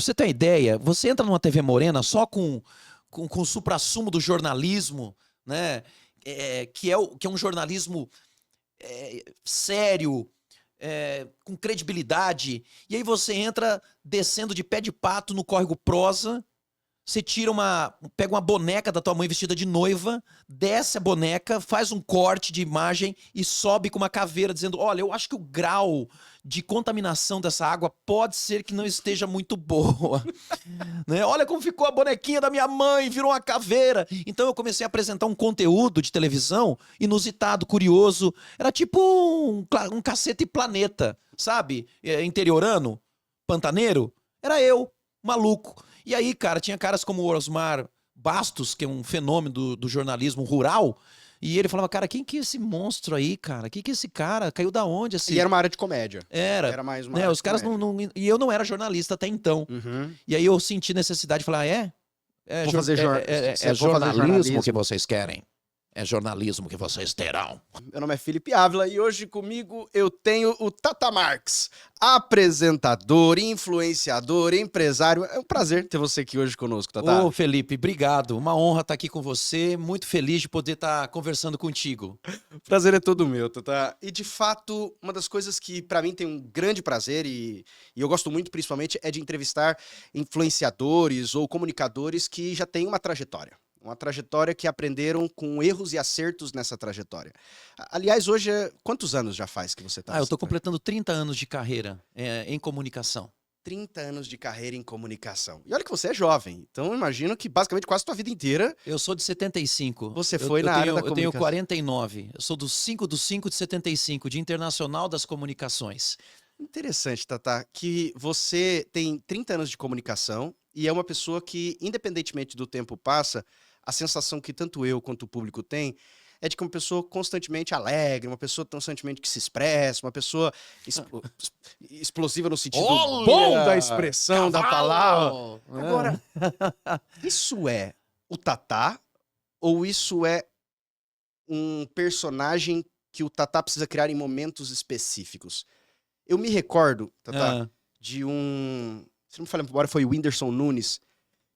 Pra você ter uma ideia, você entra numa TV Morena só com o suprassumo do jornalismo, né? Que é um jornalismo sério, com credibilidade. E aí você entra descendo de pé de pato no córrego Prosa. Você pega uma boneca da tua mãe vestida de noiva, desce a boneca, faz um corte de imagem e sobe com uma caveira dizendo: olha, eu acho que o grau de contaminação dessa água pode ser que não esteja muito boa. Né? Olha como ficou a bonequinha da minha mãe, virou uma caveira. Então eu comecei a apresentar um conteúdo de televisão inusitado, curioso. Era tipo um Cacete Planeta, sabe? Interiorano, pantaneiro. Era eu, maluco. E aí, cara, tinha caras como o Osmar Bastos, que é um fenômeno do jornalismo rural, e ele falava, cara, quem que é esse monstro aí, cara? Quem que é esse cara? Caiu da onde? E era uma área de comédia. Era mais uma né? área Os de caras comédia. E eu não era jornalista até então. Uhum. E aí eu senti necessidade de falar, Vou fazer é jornalismo que vocês querem. É jornalismo que vocês terão. Meu nome é Felipe Ávila e hoje comigo eu tenho o Tata Marx, apresentador, influenciador, empresário. É um prazer ter você aqui hoje conosco, Tata. Ô, Felipe, obrigado. Uma honra estar aqui com você. Muito feliz de poder estar conversando contigo. O prazer é todo meu, Tata. E de fato, uma das coisas que pra mim tem um grande prazer e eu gosto muito principalmente é de entrevistar influenciadores ou comunicadores que já têm uma trajetória. Uma trajetória que aprenderam com erros e acertos nessa trajetória. Aliás, hoje, quantos anos já faz que você está? Eu estou completando 30 anos de carreira em comunicação. 30 anos de carreira em comunicação. E olha que você é jovem, então eu imagino que basicamente quase a tua vida inteira... Eu sou de 75. Você foi na área da comunicação. Eu tenho 49. Eu sou do 5 de 75, de Internacional das Comunicações. Interessante, Tata, que você tem 30 anos de comunicação e é uma pessoa que, independentemente do tempo passa, a sensação que tanto eu quanto o público tem é de que uma pessoa constantemente alegre, uma pessoa constantemente que se expressa, uma pessoa explosiva no sentido bom da expressão, da palavra. Agora, isso é o Tata ou isso é um personagem que o Tata precisa criar em momentos específicos? Eu me recordo, Tata, de se não me falha agora, foi o Whindersson Nunes,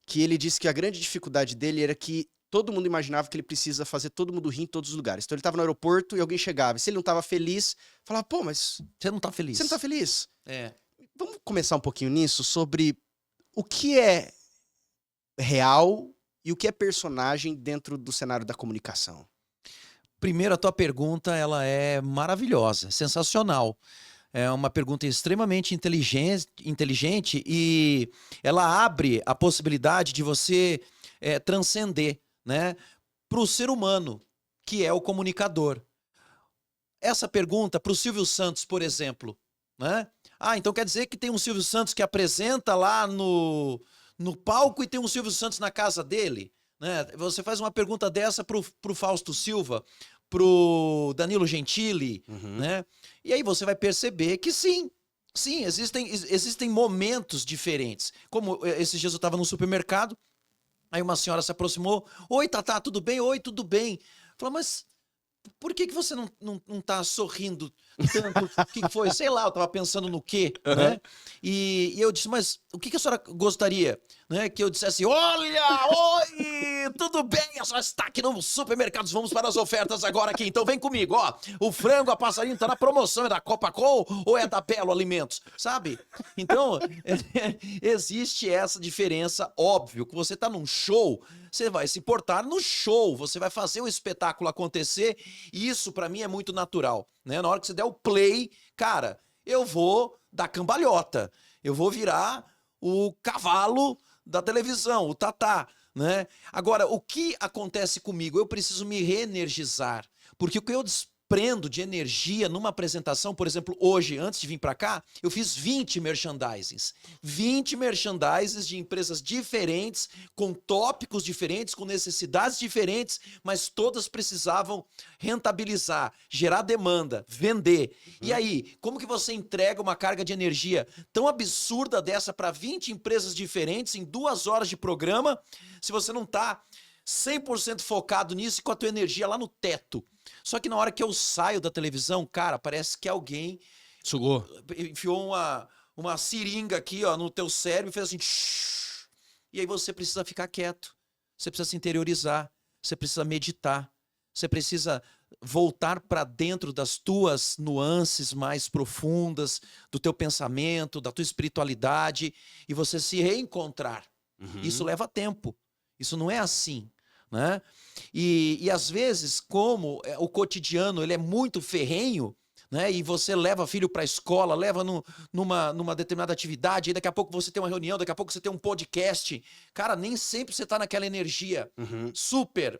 que ele disse que a grande dificuldade dele era que todo mundo imaginava que ele precisa fazer todo mundo rir em todos os lugares. Então ele estava no aeroporto e alguém chegava. E se ele não estava feliz, falava, pô, mas... Você não tá feliz. Você não tá feliz? É. Vamos começar um pouquinho nisso, sobre o que é real e o que é personagem dentro do cenário da comunicação. Primeiro, a tua pergunta, ela é maravilhosa, sensacional. É uma pergunta extremamente inteligente e ela abre a possibilidade de você transcender, né, para o ser humano, que é o comunicador. Essa pergunta para o Silvio Santos, por exemplo, né? Então quer dizer que tem um Silvio Santos que apresenta lá no palco e tem um Silvio Santos na casa dele? Né? Você faz uma pergunta dessa pro Fausto Silva, pro Danilo Gentili, né? E aí você vai perceber que sim, existem momentos diferentes. Como esses dias eu estava no supermercado, aí uma senhora se aproximou, oi, Tata, tudo bem? Oi, tudo bem. Falou, mas por que você não tá sorrindo tanto? O que foi? Sei lá, eu tava pensando no quê, né? E eu disse, mas o que a senhora gostaria? Né? Que eu dissesse, olha, oi, tudo bem? A senhora está aqui no supermercado, vamos para as ofertas agora aqui, então vem comigo, ó. O frango a passarinho tá na promoção, é da Copacol ou é da Belo Alimentos? Sabe? Então, existe essa diferença, óbvio, que você tá num show, você vai se portar no show, você vai fazer o espetáculo acontecer, e isso pra mim é muito natural, né? Na hora que você der o play, cara, eu vou dar cambalhota, eu vou virar o cavalo da televisão, o Tata, né? Agora, o que acontece comigo? Eu preciso me reenergizar, porque o que eu desprendo de energia numa apresentação, por exemplo, hoje, antes de vir para cá, eu fiz 20 merchandisings. 20 merchandisings de empresas diferentes, com tópicos diferentes, com necessidades diferentes, mas todas precisavam rentabilizar, gerar demanda, vender. E aí, como que você entrega uma carga de energia tão absurda dessa para 20 empresas diferentes em 2 horas de programa, se você não está 100% focado nisso e com a tua energia lá no teto? Só que na hora que eu saio da televisão, cara, parece que alguém Sugou. enfiou uma seringa aqui, ó, no teu cérebro e fez assim. Shhh, e aí você precisa ficar quieto. Você precisa se interiorizar. Você precisa meditar. Você precisa voltar para dentro das tuas nuances mais profundas, do teu pensamento, da tua espiritualidade, e você se reencontrar. Isso leva tempo. Isso não é assim, né? E às vezes, como o cotidiano ele é muito ferrenho, né? E você leva filho para a escola, leva numa determinada atividade, e daqui a pouco você tem uma reunião, daqui a pouco você tem um podcast. Cara, nem sempre você está naquela energia super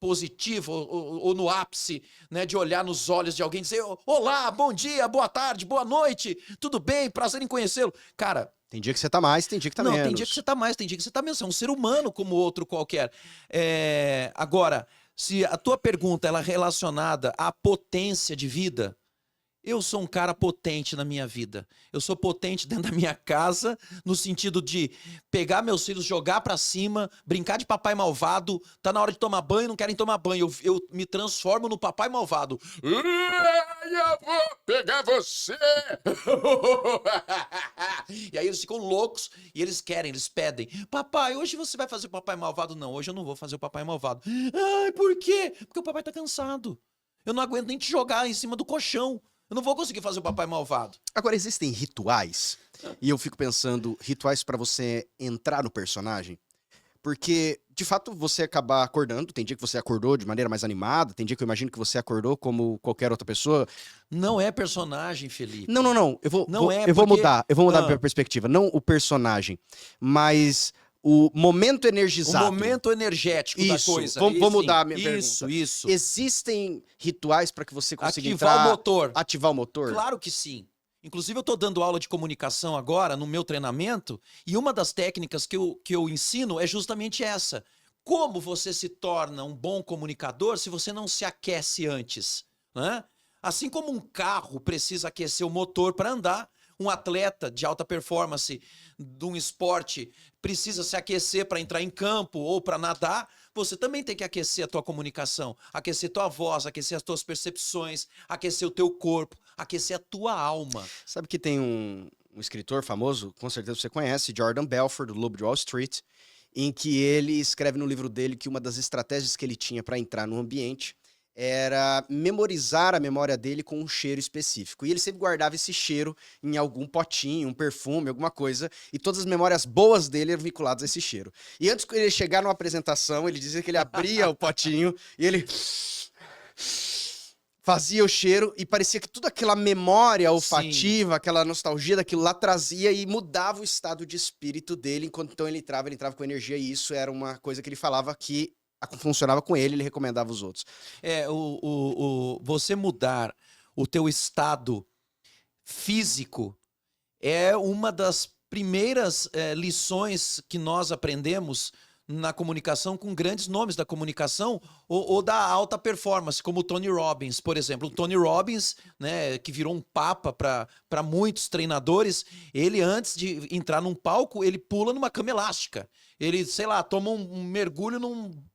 positivo ou no ápice, né, de olhar nos olhos de alguém e dizer: olá, bom dia, boa tarde, boa noite, tudo bem, prazer em conhecê-lo. Cara, Tem dia que você tá mais, tem dia que tá não, menos. tem dia que você tá mais, tem dia que você tá menos. Você é um ser humano como outro qualquer. Agora, se a tua pergunta ela é relacionada à potência de vida, eu sou um cara potente na minha vida. Eu sou potente dentro da minha casa, no sentido de pegar meus filhos, jogar pra cima, brincar de papai malvado. Tá na hora de tomar banho, não querem tomar banho. Eu me transformo no papai malvado. Eu vou pegar você! E aí eles ficam loucos e eles querem, eles pedem: papai, hoje você vai fazer o papai malvado? Não, hoje eu não vou fazer o papai malvado. Ai, por quê? Porque o papai tá cansado. Eu não aguento nem te jogar em cima do colchão. Eu não vou conseguir fazer o papai malvado. Agora, existem rituais, e eu fico pensando, rituais pra você entrar no personagem? Porque, de fato, você acabar acordando, tem dia que você acordou de maneira mais animada, tem dia que eu imagino que você acordou como qualquer outra pessoa. Não é personagem, Felipe. Não, não, não, eu vou, Não vou- é eu vou porque- mudar, a minha perspectiva. Não o personagem, mas o momento O energizado. momento energético da Isso, coisa. vou mudar a minha Isso, pergunta. isso. Existem rituais pra que você consiga Ativar entrar, o motor. ativar o motor? Claro que sim. Inclusive, eu estou dando aula de comunicação agora no meu treinamento, e uma das técnicas que eu ensino é justamente essa. Como você se torna um bom comunicador se você não se aquece antes, né? Assim como um carro precisa aquecer o motor para andar, um atleta de alta performance de um esporte precisa se aquecer para entrar em campo ou para nadar, você também tem que aquecer a tua comunicação, aquecer tua voz, aquecer as tuas percepções, aquecer o teu corpo, aquecer a tua alma. Sabe que tem um escritor famoso, com certeza você conhece, Jordan Belfort, do Lobo de Wall Street, em que ele escreve no livro dele que uma das estratégias que ele tinha para entrar no ambiente era memorizar a memória dele com um cheiro específico. E ele sempre guardava esse cheiro em algum potinho, um perfume, alguma coisa, e todas as memórias boas dele eram vinculadas a esse cheiro. E antes de ele chegar numa apresentação, ele dizia que ele abria o potinho e ele fazia o cheiro e parecia que toda aquela memória olfativa, aquela nostalgia daquilo lá trazia e mudava o estado de espírito dele, enquanto então ele entrava com energia, e isso era uma coisa que ele falava que funcionava com ele recomendava os outros. Você mudar o teu estado físico é uma das primeiras lições que nós aprendemos na comunicação com grandes nomes da comunicação ou da alta performance, como o Tony Robbins, por exemplo. O Tony Robbins, né, que virou um papa para muitos treinadores, ele antes de entrar num palco, ele pula numa cama elástica. Ele, sei lá, toma um mergulho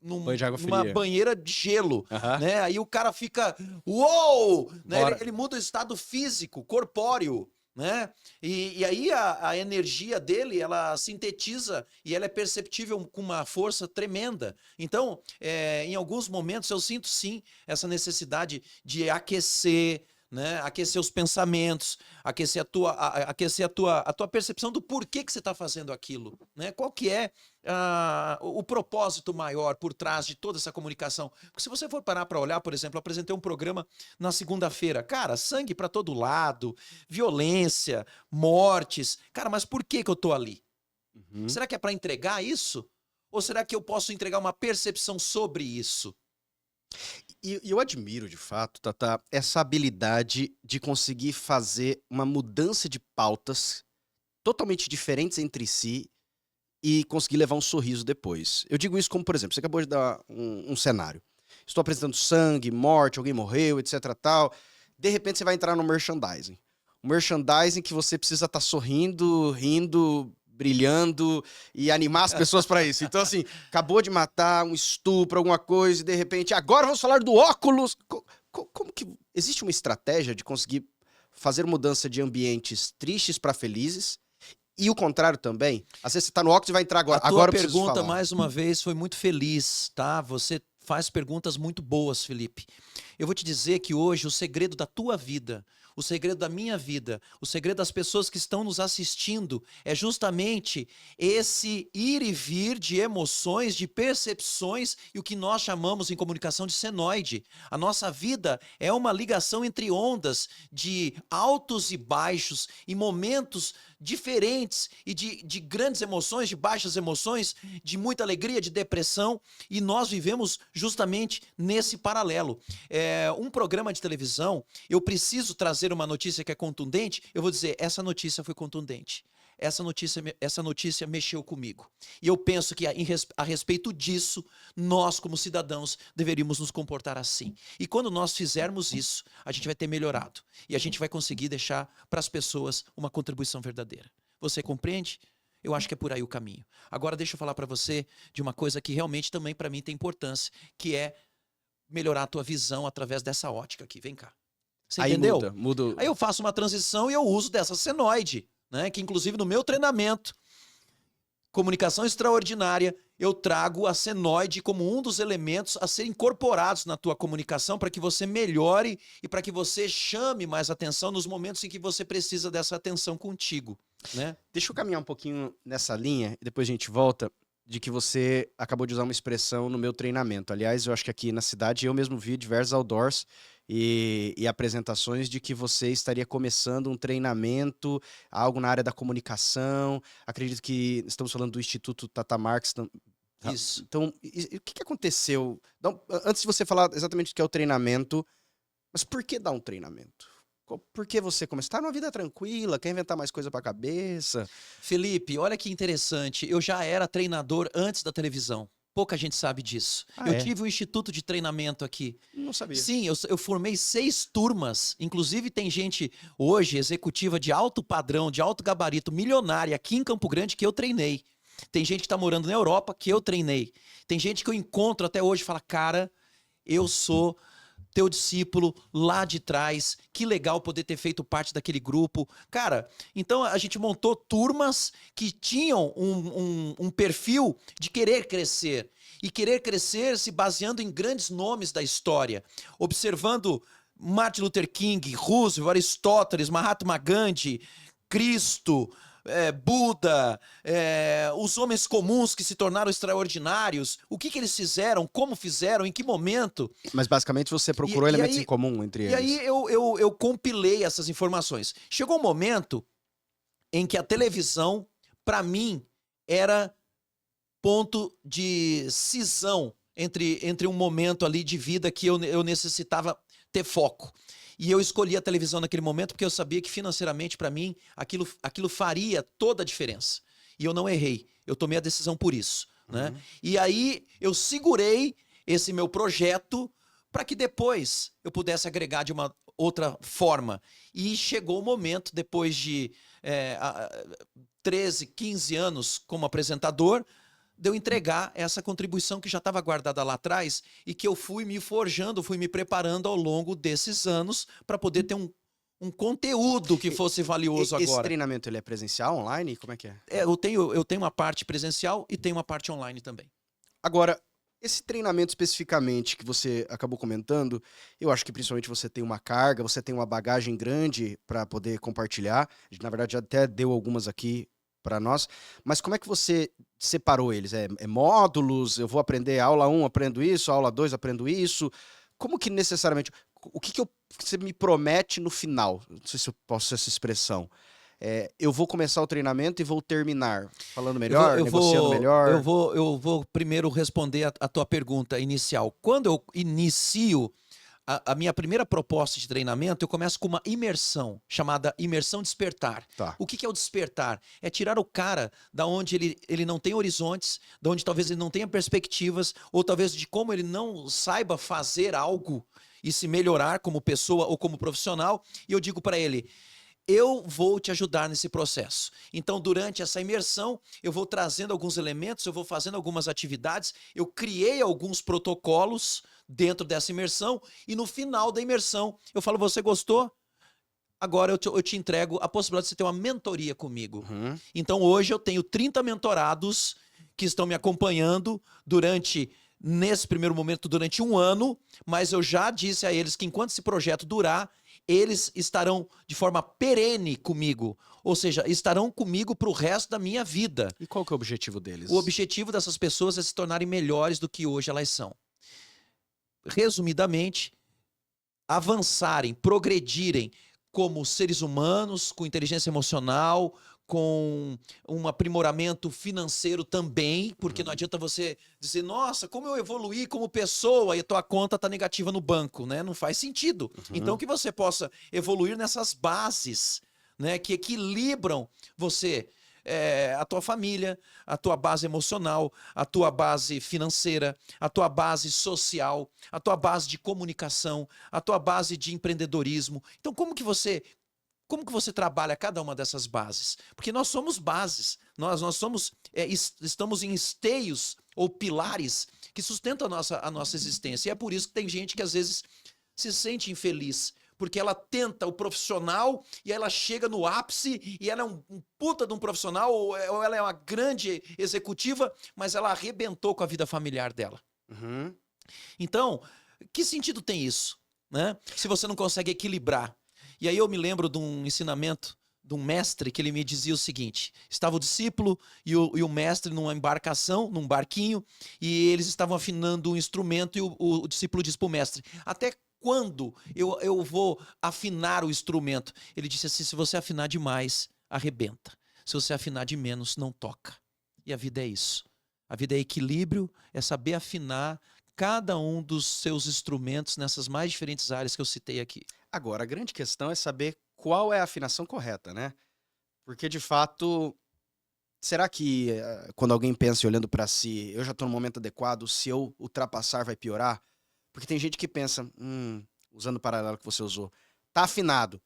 Banho de água numa fria. banheira de gelo, Aham. né? Aí o cara fica, uou! Né? Bora. Ele muda o estado físico, corpóreo, né? E aí a energia dele, ela sintetiza e ela é perceptível com uma força tremenda. Então, em alguns momentos eu sinto sim essa necessidade de aquecer, né? Aquecer os pensamentos, aquecer a tua percepção do porquê que você está fazendo aquilo, né? Qual que é o propósito maior por trás de toda essa comunicação? Porque se você for parar para olhar, por exemplo, eu apresentei um programa na segunda-feira, cara, sangue para todo lado, violência, mortes, cara, mas por que que eu tô ali? Uhum. Será que é para entregar isso? Ou será que eu posso entregar uma percepção sobre isso? E eu admiro, de fato, Tata, essa habilidade de conseguir fazer uma mudança de pautas totalmente diferentes entre si e conseguir levar um sorriso depois. Eu digo isso como, por exemplo, você acabou de dar um cenário. Estou apresentando sangue, morte, alguém morreu, etc, tal. De repente você vai entrar no merchandising. Um merchandising que você precisa estar sorrindo, rindo, brilhando e animar as pessoas para isso. Então, assim, acabou de matar um estupro, alguma coisa, e de repente, agora vamos falar do óculos. Como que existe uma estratégia de conseguir fazer mudança de ambientes tristes para felizes e o contrário também? Às vezes você tá no óculos e vai entrar agora. A tua Agora eu preciso pergunta, falar. mais uma vez, foi muito feliz, tá? Você faz perguntas muito boas, Felipe. Eu vou te dizer que hoje o segredo da tua vida, o segredo da minha vida, o segredo das pessoas que estão nos assistindo é justamente esse ir e vir de emoções, de percepções e o que nós chamamos em comunicação de senoide. A nossa vida é uma ligação entre ondas de altos e baixos, em momentos diferentes e de grandes emoções, de baixas emoções, de muita alegria, de depressão, e nós vivemos justamente nesse paralelo. Um programa de televisão, eu preciso trazer uma notícia que é contundente, eu vou dizer, essa notícia foi contundente. Essa notícia mexeu comigo. E eu penso que a respeito disso, nós como cidadãos deveríamos nos comportar assim. E quando nós fizermos isso, a gente vai ter melhorado. E a gente vai conseguir deixar para as pessoas uma contribuição verdadeira. Você compreende? Eu acho que é por aí o caminho. Agora deixa eu falar para você de uma coisa que realmente também para mim tem importância, que é melhorar a tua visão através dessa ótica aqui. Vem cá. Você Aí entendeu? muda. Aí eu faço uma transição e eu uso dessa senoide, né? Que inclusive no meu treinamento, comunicação extraordinária, eu trago a senoide como um dos elementos a ser incorporados na tua comunicação para que você melhore e para que você chame mais atenção nos momentos em que você precisa dessa atenção contigo, né? Deixa eu caminhar um pouquinho nessa linha e depois a gente volta de que você acabou de usar uma expressão no meu treinamento. Aliás, eu acho que aqui na cidade eu mesmo vi diversos outdoors e apresentações de que você estaria começando um treinamento, algo na área da comunicação. Acredito que estamos falando do Instituto Tata Marx. Isso. Então, o que aconteceu? Antes de você falar exatamente o que é o treinamento, mas por que dar um treinamento? Por que você começou? Tá numa vida tranquila, quer inventar mais coisa pra cabeça? Felipe, olha que interessante. Eu já era treinador antes da televisão. Pouca gente sabe disso. Ah, Eu é? tive um instituto de treinamento aqui. Não sabia. Sim, eu formei 6 turmas. Inclusive, tem gente hoje, executiva de alto padrão, de alto gabarito, milionária, aqui em Campo Grande, que eu treinei. Tem gente que está morando na Europa, que eu treinei. Tem gente que eu encontro até hoje e fala, cara, eu sou teu discípulo lá de trás, que legal poder ter feito parte daquele grupo. Cara, então a gente montou turmas que tinham um perfil de querer crescer. E querer crescer se baseando em grandes nomes da história. Observando Martin Luther King, Roosevelt, Aristóteles, Mahatma Gandhi, Cristo, Buda, os homens comuns que se tornaram extraordinários, o que eles fizeram, como fizeram, em que momento. Mas basicamente você procurou elementos em comum entre eles. E aí eu compilei essas informações. Chegou um momento em que a televisão, para mim, era ponto de cisão entre um momento ali de vida que eu necessitava ter foco. E eu escolhi a televisão naquele momento porque eu sabia que financeiramente, para mim, aquilo faria toda a diferença. E eu não errei. Eu tomei a decisão por isso. Né? E aí eu segurei esse meu projeto para que depois eu pudesse agregar de uma outra forma. E chegou o momento, depois de 13, 15 anos como apresentador, de eu entregar essa contribuição que já estava guardada lá atrás e que eu fui me forjando, fui me preparando ao longo desses anos para poder ter um conteúdo que fosse valioso agora. Esse treinamento ele é presencial, online? Como é que é? Eu tenho uma parte presencial e tenho uma parte online também. Agora, esse treinamento especificamente que você acabou comentando, eu acho que principalmente você tem uma carga, você tem uma bagagem grande para poder compartilhar. A gente, na verdade, já até deu algumas aqui para nós, mas como é que você separou eles? É módulos? Eu vou aprender aula 1, aprendo isso, aula 2, aprendo isso? Como que necessariamente... O que você me promete no final? Não sei se eu posso usar essa expressão. Eu vou começar o treinamento e vou terminar falando melhor, negociando melhor? Eu vou primeiro responder a tua pergunta inicial. Quando eu inicio a minha primeira proposta de treinamento, eu começo com uma imersão, chamada imersão despertar. Tá. O que é o despertar? É tirar o cara da onde ele não tem horizontes, da onde talvez ele não tenha perspectivas, ou talvez de como ele não saiba fazer algo e se melhorar como pessoa ou como profissional. E eu digo para ele, eu vou te ajudar nesse processo. Então, durante essa imersão, eu vou trazendo alguns elementos, eu vou fazendo algumas atividades, eu criei alguns protocolos dentro dessa imersão e no final da imersão eu falo, você gostou? agora eu te entrego a possibilidade de você ter uma mentoria comigo. Uhum. Então hoje eu tenho 30 mentorados que estão me acompanhando nesse primeiro momento, durante um ano, mas eu já disse a eles que enquanto esse projeto durar, eles estarão de forma perene comigo, ou seja, estarão comigo para o resto da minha vida. E qual que é o objetivo deles? O objetivo dessas pessoas é se tornarem melhores do que hoje elas são. Resumidamente, avançarem, progredirem como seres humanos, com inteligência emocional, com um aprimoramento financeiro também, porque não adianta você dizer, nossa, como eu evoluí como pessoa e a tua conta está negativa no banco, né? Não faz sentido. Então, que você possa evoluir nessas bases, né, que equilibram você, a tua família, a tua base emocional, a tua base financeira, a tua base social, a tua base de comunicação, a tua base de empreendedorismo. Então, como que você trabalha cada uma dessas bases? Porque nós somos bases, nós somos, estamos em esteios ou pilares que sustentam a nossa existência. E é por isso que tem gente que às vezes se sente infeliz, porque ela tenta o profissional e ela chega no ápice e ela é um puta de um profissional ou ela é uma grande executiva, mas ela arrebentou com a vida familiar dela. Uhum. Então, que sentido tem isso, né? Se você não consegue equilibrar. E aí eu me lembro de um ensinamento de um mestre que ele me dizia o seguinte: estava o discípulo e o mestre numa embarcação, num barquinho, e eles estavam afinando um instrumento e o discípulo disse para o mestre: até quando eu vou afinar o instrumento? Ele disse assim: se você afinar demais, arrebenta. Se você afinar de menos, não toca. E a vida é isso. A vida é equilíbrio, é saber afinar cada um dos seus instrumentos nessas mais diferentes áreas que eu citei aqui. Agora, a grande questão é saber qual é a afinação correta, né? Porque, de fato, será que quando alguém pensa e olhando para si, eu já estou no momento adequado, se eu ultrapassar vai piorar? Porque tem gente que pensa, usando o paralelo que você usou, tá afinado.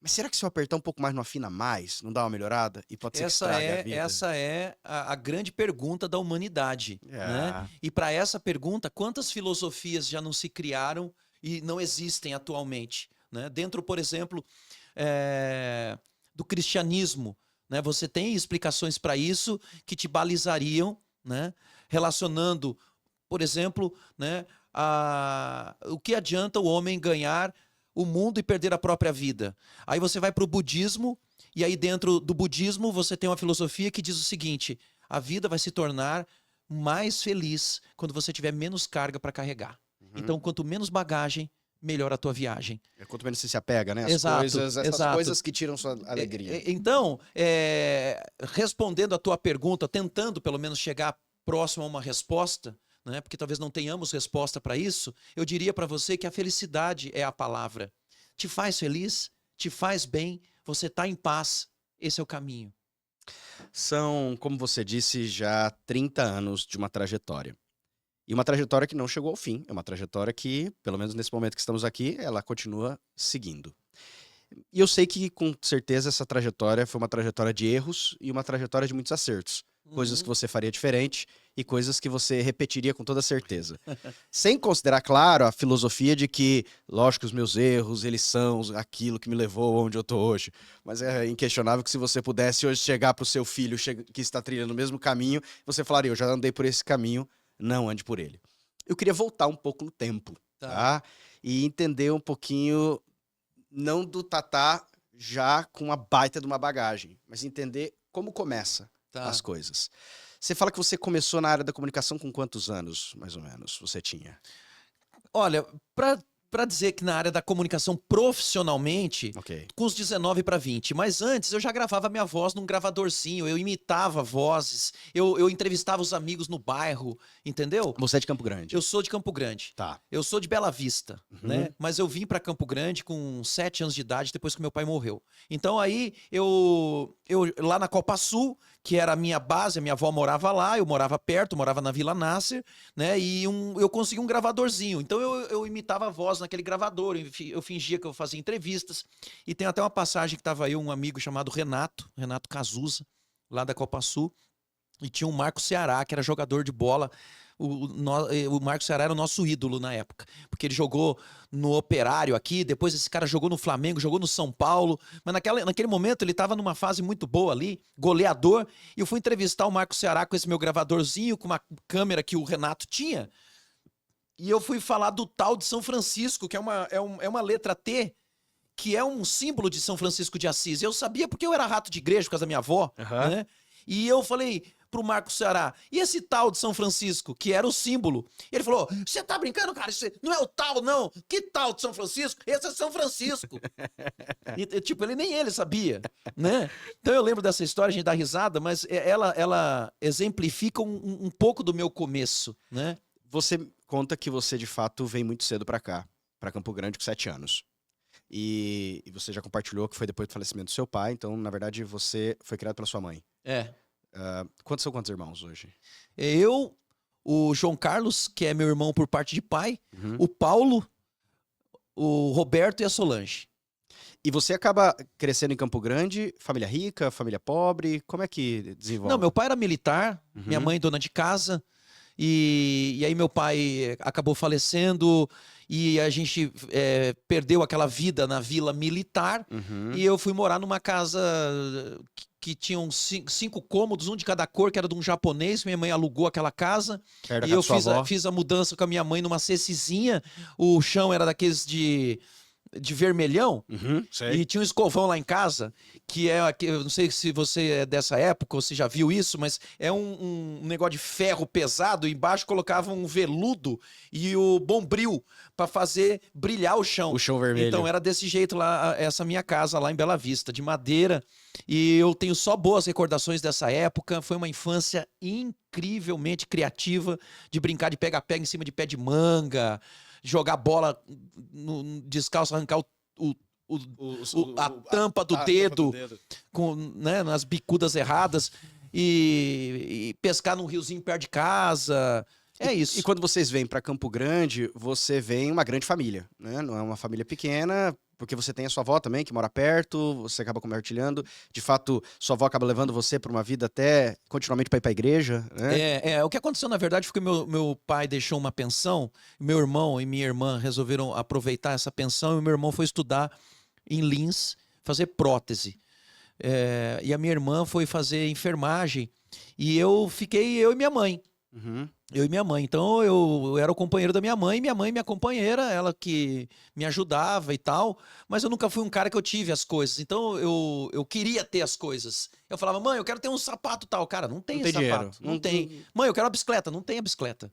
Mas será que se eu apertar um pouco mais não afina mais? Não dá uma melhorada? E pode ser que estrague a vida? Essa é a grande pergunta da humanidade, né? E para essa pergunta, quantas filosofias já não se criaram e não existem atualmente, né? Dentro, por exemplo, do cristianismo, né? Você tem explicações para isso que te balizariam, né? Relacionando, por exemplo, né? O que adianta o homem ganhar o mundo e perder a própria vida? Aí você vai para o budismo, e aí dentro do budismo você tem uma filosofia que diz o seguinte: a vida vai se tornar mais feliz quando você tiver menos carga para carregar. Então, quanto menos bagagem, melhor a tua viagem. Quanto menos você se apega, né? As Exato, coisas, essas exato. coisas que tiram sua alegria. Então, respondendo a tua pergunta, tentando pelo menos chegar próximo a uma resposta, né, porque talvez não tenhamos resposta para isso, eu diria para você que a felicidade é a palavra. Te faz feliz, te faz bem, você está em paz, esse é o caminho. São, como você disse, já 30 anos de uma trajetória. E uma trajetória que não chegou ao fim. É uma trajetória que, pelo menos nesse momento que estamos aqui, ela continua seguindo. E eu sei que, com certeza, essa trajetória foi uma trajetória de erros e uma trajetória de muitos acertos. Coisas que você faria diferente e coisas que você repetiria com toda certeza. Sem considerar, claro, a filosofia de que, lógico, os meus erros, eles são aquilo que me levou onde eu tô hoje. Mas é inquestionável que se você pudesse hoje chegar pro seu filho que está trilhando o mesmo caminho, você falaria: eu já andei por esse caminho, não ande por ele. Eu queria voltar um pouco no tempo, tá? E entender um pouquinho, não do Tatá já com uma baita de uma bagagem, mas entender como começa as coisas. Você fala que você começou na área da comunicação com quantos anos, mais ou menos, você tinha? Olha, para dizer que na área da comunicação profissionalmente, com os 19 para 20. Mas antes eu já gravava minha voz num gravadorzinho, eu imitava vozes, eu entrevistava os amigos no bairro, entendeu? Você é de Campo Grande? Eu sou de Campo Grande. Tá. Eu sou de Bela Vista, né? Mas eu vim para Campo Grande com 7 anos de idade, depois que meu pai morreu. Então aí eu lá na Copa Sul, que era a minha base, a minha avó morava lá, eu morava perto, morava na Vila Nasser, né? E eu consegui um gravadorzinho. Então eu imitava a voz naquele gravador, eu fingia que eu fazia entrevistas. E tem até uma passagem que estava aí um amigo chamado Renato Cazuza, lá da Copa Sul, e tinha um Marco Ceará, que era jogador de bola, O Marcos Ceará era o nosso ídolo na época, porque ele jogou no Operário aqui, depois esse cara jogou no Flamengo, jogou no São Paulo, mas naquele momento ele estava numa fase muito boa ali, goleador, e eu fui entrevistar o Marcos Ceará com esse meu gravadorzinho, com uma câmera que o Renato tinha, e eu fui falar do tal de São Francisco, que é uma letra T, que é um símbolo de São Francisco de Assis. Eu sabia porque eu era rato de igreja por causa da minha avó, né? E eu falei pro Marcos Ceará, e esse tal de São Francisco, que era o símbolo? E ele falou, você tá brincando, cara? Isso não é o tal, não. Que tal de São Francisco? Esse é São Francisco. E, tipo, nem ele sabia, né? Então eu lembro dessa história, a gente dá risada, mas ela exemplifica um pouco do meu começo, né? Você conta que você, de fato, vem muito cedo pra cá, pra Campo Grande, com 7 anos. E você já compartilhou que foi depois do falecimento do seu pai, então, na verdade, você foi criado pela sua mãe. Quantos irmãos hoje? Eu, o João Carlos, que é meu irmão por parte de pai, o Paulo, o Roberto e a Solange. E você acaba crescendo em Campo Grande, família rica, família pobre, como é que desenvolve? Não, meu pai era militar, minha mãe dona de casa, e aí meu pai acabou falecendo e a gente perdeu aquela vida na vila militar e eu fui morar numa casa que tinham 5 cômodos, um de cada cor, que era de um japonês. Minha mãe alugou aquela casa. Perto E da eu sua avó. fiz a mudança com a minha mãe numa cecizinha. O chão era daqueles de vermelhão. Sei. E tinha um escovão lá em casa, eu não sei se você é dessa época ou se já viu isso, mas é um negócio de ferro pesado. Embaixo colocava um veludo e o bombril para fazer brilhar o chão. O chão vermelho. Então era desse jeito lá, essa minha casa lá em Bela Vista, de madeira. E eu tenho só boas recordações dessa época. Foi uma infância incrivelmente criativa, de brincar de pega-pega em cima de pé de manga, jogar bola descalço, arrancar a tampa do dedo com, né, nas bicudas erradas e pescar num riozinho perto de casa. É isso. E quando vocês vêm para Campo Grande, você vem uma grande família, né? Não é uma família pequena, porque você tem a sua avó também, que mora perto, você acaba compartilhando. De fato, sua avó acaba levando você para uma vida até continuamente para ir para a igreja, né? O que aconteceu, na verdade, foi que meu pai deixou uma pensão, meu irmão e minha irmã resolveram aproveitar essa pensão, e meu irmão foi estudar em Lins, fazer prótese. E a minha irmã foi fazer enfermagem, e eu e minha mãe. Eu e minha mãe. Então eu era o companheiro da minha mãe minha companheira, ela que me ajudava e tal. Mas eu nunca fui um cara que eu tive as coisas. Então eu queria ter as coisas. Eu falava, mãe, eu quero ter um sapato tal. Cara, não tem esse sapato. Dinheiro. Não tem. Mãe, eu quero uma bicicleta. Não tem a bicicleta.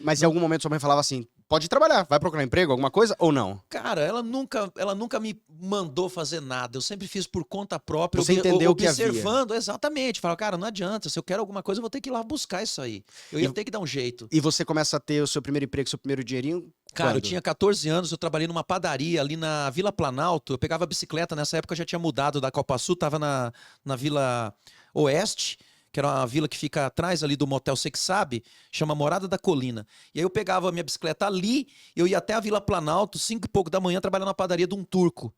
Mas em algum momento sua mãe falava assim, pode trabalhar, vai procurar emprego, alguma coisa, ou não? Cara, ela nunca me mandou fazer nada. Eu sempre fiz por conta própria. Você entendeu o que havia. Observando, exatamente. Falava, cara, não adianta. Se eu quero alguma coisa, eu vou ter que ir lá buscar isso aí. Eu ia ter que dar um jeito. E você começa a ter o seu primeiro emprego, seu primeiro dinheirinho? Cara, quando? eu tinha 14 anos, eu trabalhei numa padaria ali na Vila Planalto. Eu pegava a bicicleta, nessa época eu já tinha mudado da Copa Sul, tava na Vila Oeste, que era uma vila que fica atrás ali do motel Você Que Sabe, chama Morada da Colina. E aí eu pegava a minha bicicleta ali, eu ia até a Vila Planalto, 5 e pouco da manhã, trabalhando na padaria de um turco.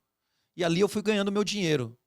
E ali eu fui ganhando meu dinheiro.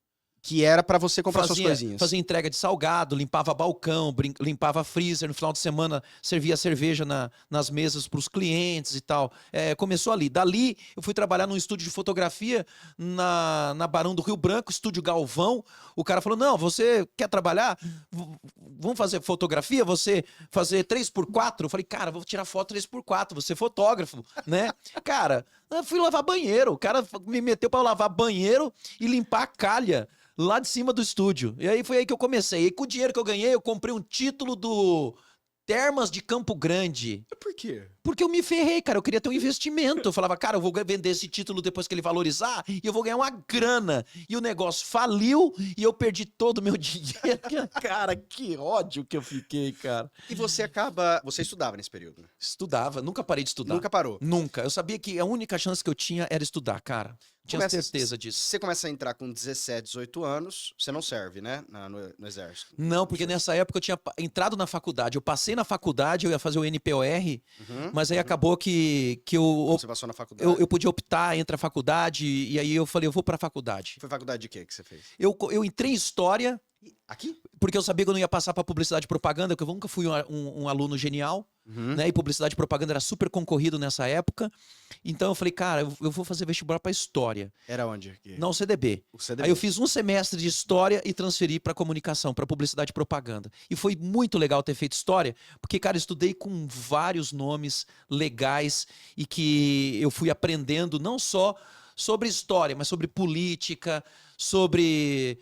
Que era pra você comprar suas coisinhas. Fazia entrega de salgado, limpava balcão, limpava freezer. No final de semana servia cerveja nas mesas para os clientes e tal. Começou ali. Dali eu fui trabalhar num estúdio de fotografia na Barão do Rio Branco, estúdio Galvão. O cara falou, não, você quer trabalhar? Vamos fazer fotografia? Você fazer 3x4? Eu falei, cara, vou tirar foto 3x4, vou ser fotógrafo, né? Cara, eu fui lavar banheiro. O cara me meteu para lavar banheiro e limpar a calha lá de cima do estúdio. E aí foi aí que eu comecei. E com o dinheiro que eu ganhei, eu comprei um título do Termas de Campo Grande. Por quê? Porque eu me ferrei, cara. Eu queria ter um investimento. Eu falava, cara, eu vou vender esse título depois que ele valorizar e eu vou ganhar uma grana. E o negócio faliu e eu perdi todo o meu dinheiro. Cara, que ódio que eu fiquei, cara. E você acaba... Você estudava nesse período, né? Estudava. Nunca parei de estudar. Nunca parou? Nunca. Eu sabia que a única chance que eu tinha era estudar, cara. Tinha certeza disso. Você começa a entrar com 17, 18 anos, você não serve, né? No exército. Não, porque nessa época eu tinha entrado na faculdade. Eu passei na faculdade, eu ia fazer o NPOR, mas aí acabou que Você passou na faculdade? eu podia optar entre a faculdade, e aí eu falei, eu vou pra faculdade. Foi faculdade de quê que você fez? Eu entrei em História Aqui? Porque eu sabia que eu não ia passar para publicidade e propaganda, porque eu nunca fui um aluno genial, né? E publicidade e propaganda era super concorrido nessa época. Então eu falei, cara, eu vou fazer vestibular para história. Era onde? Aqui? Na UCDB. O CDB. Aí eu fiz um semestre de história e transferi para comunicação, para publicidade e propaganda. E foi muito legal ter feito história, porque, cara, eu estudei com vários nomes legais e que eu fui aprendendo não só sobre história, mas sobre política, sobre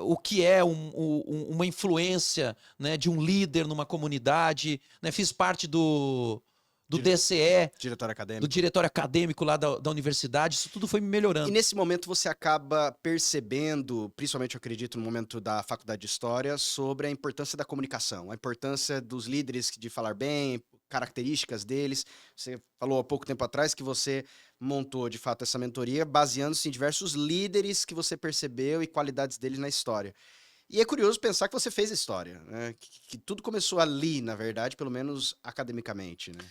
o que é uma influência, né, de um líder numa comunidade. Né? Fiz parte do DCE, Diretor acadêmico. do diretório acadêmico lá da universidade. Isso tudo foi me melhorando. E nesse momento você acaba percebendo, principalmente eu acredito no momento da faculdade de História, sobre a importância da comunicação, a importância dos líderes de falar bem, características deles. Você falou há pouco tempo atrás que você montou, de fato, essa mentoria baseando-se em diversos líderes que você percebeu e qualidades deles na história. E é curioso pensar que você fez história, né? Que tudo começou ali, na verdade, pelo menos academicamente, né?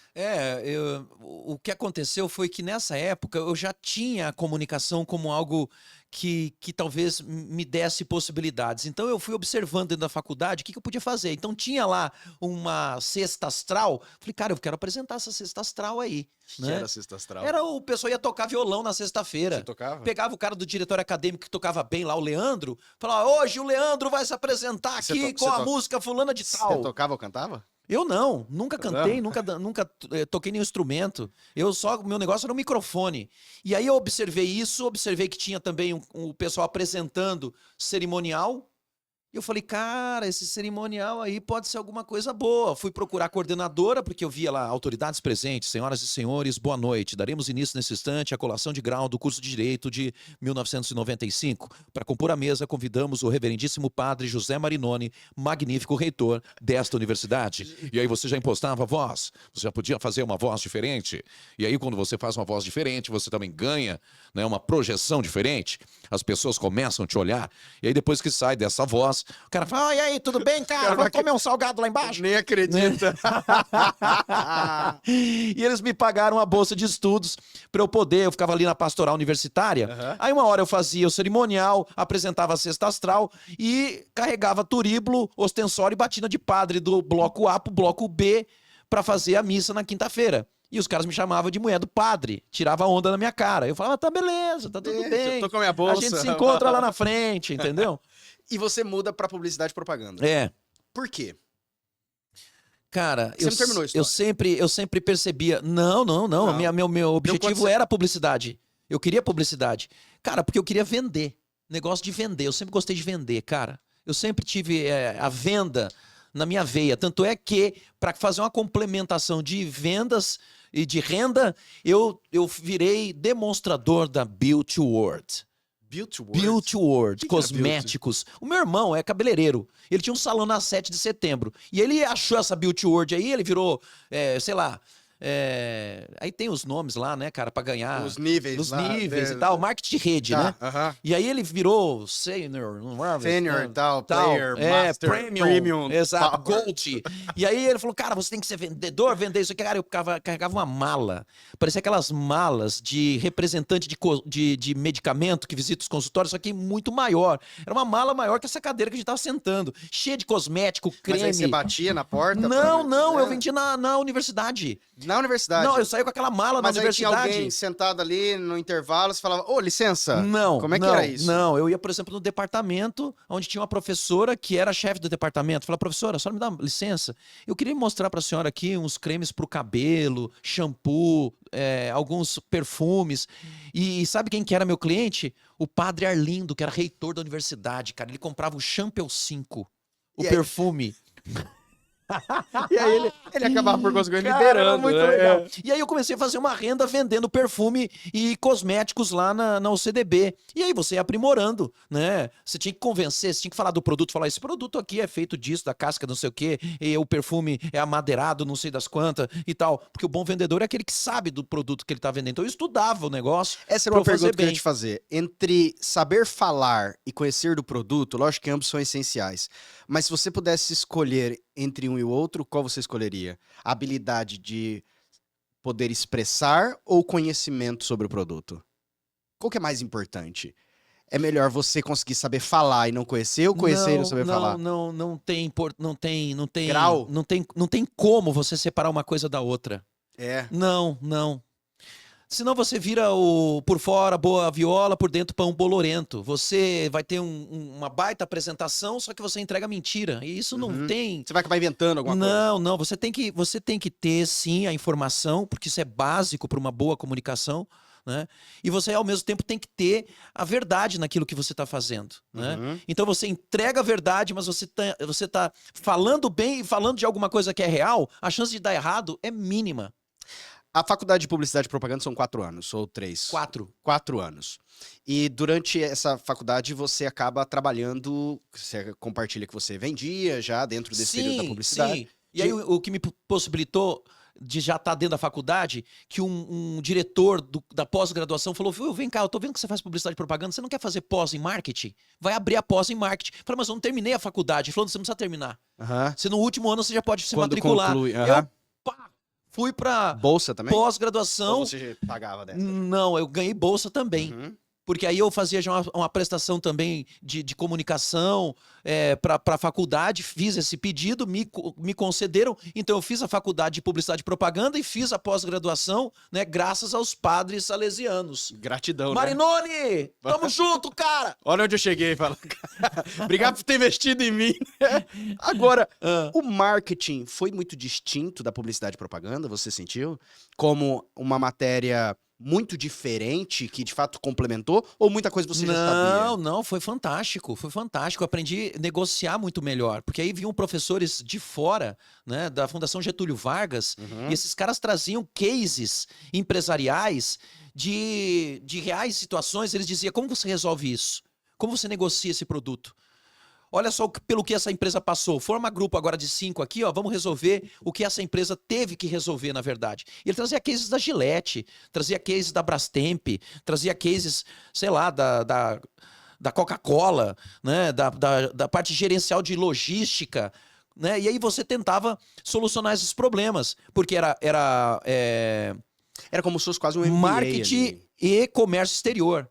O que aconteceu foi que nessa época eu já tinha a comunicação como algo que talvez me desse possibilidades. Então eu fui observando dentro da faculdade o que eu podia fazer. Então tinha lá uma cesta astral. Falei, cara, eu quero apresentar essa cesta astral aí. O que era a cesta astral? Era o pessoal ia tocar violão na sexta-feira. Você tocava? Pegava o cara do diretório acadêmico que tocava bem lá, o Leandro, falava, hoje o Leandro vai se apresentar aqui com a música fulana de tal. Você tocava ou cantava? Eu não, nunca cantei, nunca toquei nenhum instrumento. O meu negócio era o microfone. E aí eu observei isso, observei que tinha também o pessoal apresentando cerimonial. E eu falei, cara, esse cerimonial aí pode ser alguma coisa boa. Fui procurar a coordenadora, porque eu via lá autoridades presentes, senhoras e senhores, boa noite. Daremos início nesse instante à colação de grau do curso de Direito de 1995. Para compor a mesa, convidamos o reverendíssimo padre José Marinoni, magnífico reitor desta universidade. E aí você já impostava a voz, você já podia fazer uma voz diferente. E aí quando você faz uma voz diferente, você também ganha, né, uma projeção diferente. As pessoas começam a te olhar. E aí depois que sai dessa voz, o cara fala, e aí, tudo bem, cara? Vamos comer um salgado lá embaixo? Nem acredita. E eles me pagaram a bolsa de estudos para eu poder, eu ficava ali na pastoral universitária. Aí uma hora eu fazia o cerimonial, apresentava a cesta astral e carregava turíbulo, ostensório e batina de padre do bloco A pro bloco B para fazer a missa na quinta-feira. E os caras me chamavam de mulher do padre, tirava onda na minha cara. Eu falava, tá beleza, tá tudo bem. Eu tô com a minha bolsa. A gente se encontra lá na frente, entendeu? E você muda pra publicidade e propaganda. É. Por quê? Cara, Você não terminou a história. eu sempre percebia. Não. Meu objetivo era publicidade. Eu queria publicidade. Cara, porque eu queria vender. Negócio de vender. Eu sempre gostei de vender, cara. Eu sempre tive a venda na minha veia. Tanto é que, para fazer uma complementação de vendas e de renda, eu virei demonstrador da Beauty World. Beauty World, cosméticos. O meu irmão é cabeleireiro. Ele tinha um salão na 7 de setembro. E ele achou essa Beauty World aí, ele virou, sei lá... aí tem os nomes lá, né, cara, pra ganhar. Os níveis. Os níveis e tal, marketing de rede, né? E aí ele virou senior e tal, player, master, premium. Exato, gold. E aí ele falou, cara, você tem que ser vendedor, vender isso aqui. Cara, eu carregava uma mala. Parecia aquelas malas de representante de medicamento que visita os consultórios, só que muito maior. Era uma mala maior que essa cadeira que a gente tava sentando. Cheia de cosmético, creme. Mas aí você batia na porta? Não, eu vendia na universidade. Na universidade? Não, eu saí com aquela mala na universidade. Mas aí tinha alguém sentado ali no intervalo, você falava, ô, licença. Não. Como é que era isso? Não, eu ia, por exemplo, no departamento, onde tinha uma professora que era chefe do departamento. Falava, professora, a senhora me dá licença? Eu queria mostrar para a senhora aqui uns cremes para o cabelo, shampoo, alguns perfumes. E sabe quem que era meu cliente? O padre Arlindo, que era reitor da universidade, cara. Ele comprava o Shampoo 5, o perfume. E aí ele acabava por conseguir liberando. Muito legal. E aí eu comecei a fazer uma renda vendendo perfume e cosméticos lá na UCDB. E aí você ia aprimorando, né? Você tinha que convencer, você tinha que falar do produto, falar, esse produto aqui é feito disso, da casca não sei o quê, e o perfume é amadeirado, não sei das quantas e tal. Porque o bom vendedor é aquele que sabe do produto que ele tá vendendo. Então eu estudava o negócio. Essa era uma pergunta que eu ia te fazer. Entre saber falar e conhecer do produto, lógico que ambos são essenciais. Mas se você pudesse escolher entre um e o outro, qual você escolheria? A habilidade de poder expressar ou conhecimento sobre o produto? Qual que é mais importante? É melhor você conseguir saber falar e não conhecer ou conhecer e não saber falar? Grau? Não tem como você separar uma coisa da outra. É. Não. Senão você vira por fora boa viola, por dentro pão bolorento. Você vai ter uma baita apresentação, só que você entrega mentira. E isso não tem. Você vai acabar inventando alguma coisa. Não. Você tem que ter, sim, a informação, porque isso é básico para uma boa comunicação, né? E você, ao mesmo tempo, tem que ter a verdade naquilo que você está fazendo, né? Então você entrega a verdade, mas você tá falando bem e falando de alguma coisa que é real, a chance de dar errado é mínima. A faculdade de Publicidade e Propaganda são 4 anos, ou 3? 4. 4 anos. E durante essa faculdade você acaba trabalhando, você compartilha que você vendia já dentro desse período da publicidade. Sim. E aí o que me possibilitou de já estar dentro da faculdade, que um diretor da pós-graduação falou: vem cá, eu tô vendo que você faz publicidade e propaganda, você não quer fazer pós em marketing? Vai abrir a pós em marketing. Eu falei, mas eu não terminei a faculdade. Ele falou, você não precisa terminar. Você no último ano você já pode se matricular. Conclui, Eu fui pra bolsa também? Pós-graduação. Ou você pagava dessa? Não, eu ganhei bolsa também. Porque aí eu fazia já uma prestação também de comunicação para a faculdade, fiz esse pedido, me concederam, então eu fiz a faculdade de publicidade e propaganda e fiz a pós-graduação, né, graças aos padres salesianos. Gratidão, Marinoni, né? tamo junto, cara! Olha onde eu cheguei, fala. Obrigado por ter investido em mim. Agora, o marketing foi muito distinto da publicidade e propaganda, você sentiu? Como uma matéria muito diferente, que de fato complementou, ou muita coisa você já sabia? Não, foi fantástico, Eu aprendi a negociar muito melhor, porque aí vinham professores de fora, né, da Fundação Getúlio Vargas, e esses caras traziam cases empresariais de reais situações. Eles diziam, como você resolve isso? Como você negocia esse produto? Olha só pelo que essa empresa passou. Forma grupo agora de 5 aqui, ó. Vamos resolver o que essa empresa teve que resolver, na verdade. E ele trazia cases da Gillette, trazia cases da Brastemp, trazia cases, sei lá, da Coca-Cola, né? Da parte gerencial de logística, né? E aí você tentava solucionar esses problemas, porque era como se fosse quase um MBA marketing ali. E comércio exterior.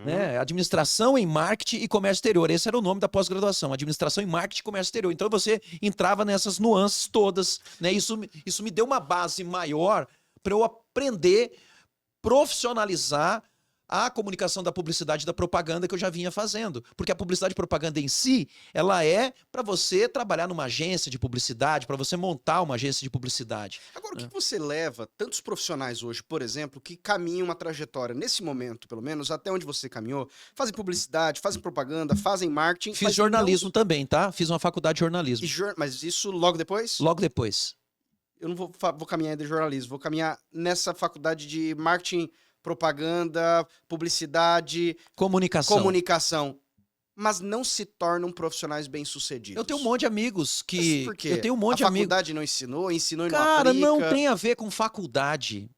Né? Administração em marketing e comércio exterior. Esse era o nome da pós-graduação, administração em marketing e comércio exterior. Então você entrava nessas nuances todas, né? Isso me deu uma base maior para eu aprender, profissionalizar a comunicação da publicidade e da propaganda que eu já vinha fazendo. Porque a publicidade e propaganda em si, ela é para você trabalhar numa agência de publicidade, para você montar uma agência de publicidade. Agora, o que você leva tantos profissionais hoje, por exemplo, que caminham uma trajetória, nesse momento, pelo menos, até onde você caminhou, fazem publicidade, fazem propaganda, fazem marketing... Fiz jornalismo também, tá? Fiz uma faculdade de jornalismo. Mas isso logo depois? Logo depois. Eu não vou caminhar de jornalismo, vou caminhar nessa faculdade de marketing, propaganda, publicidade, comunicação, mas não se tornam profissionais bem-sucedidos. Eu tenho um monte de amigos que... Mas por quê? Eu tenho um monte de amigos... A faculdade não ensinou e não Cara, aplica. não tem a ver com faculdade.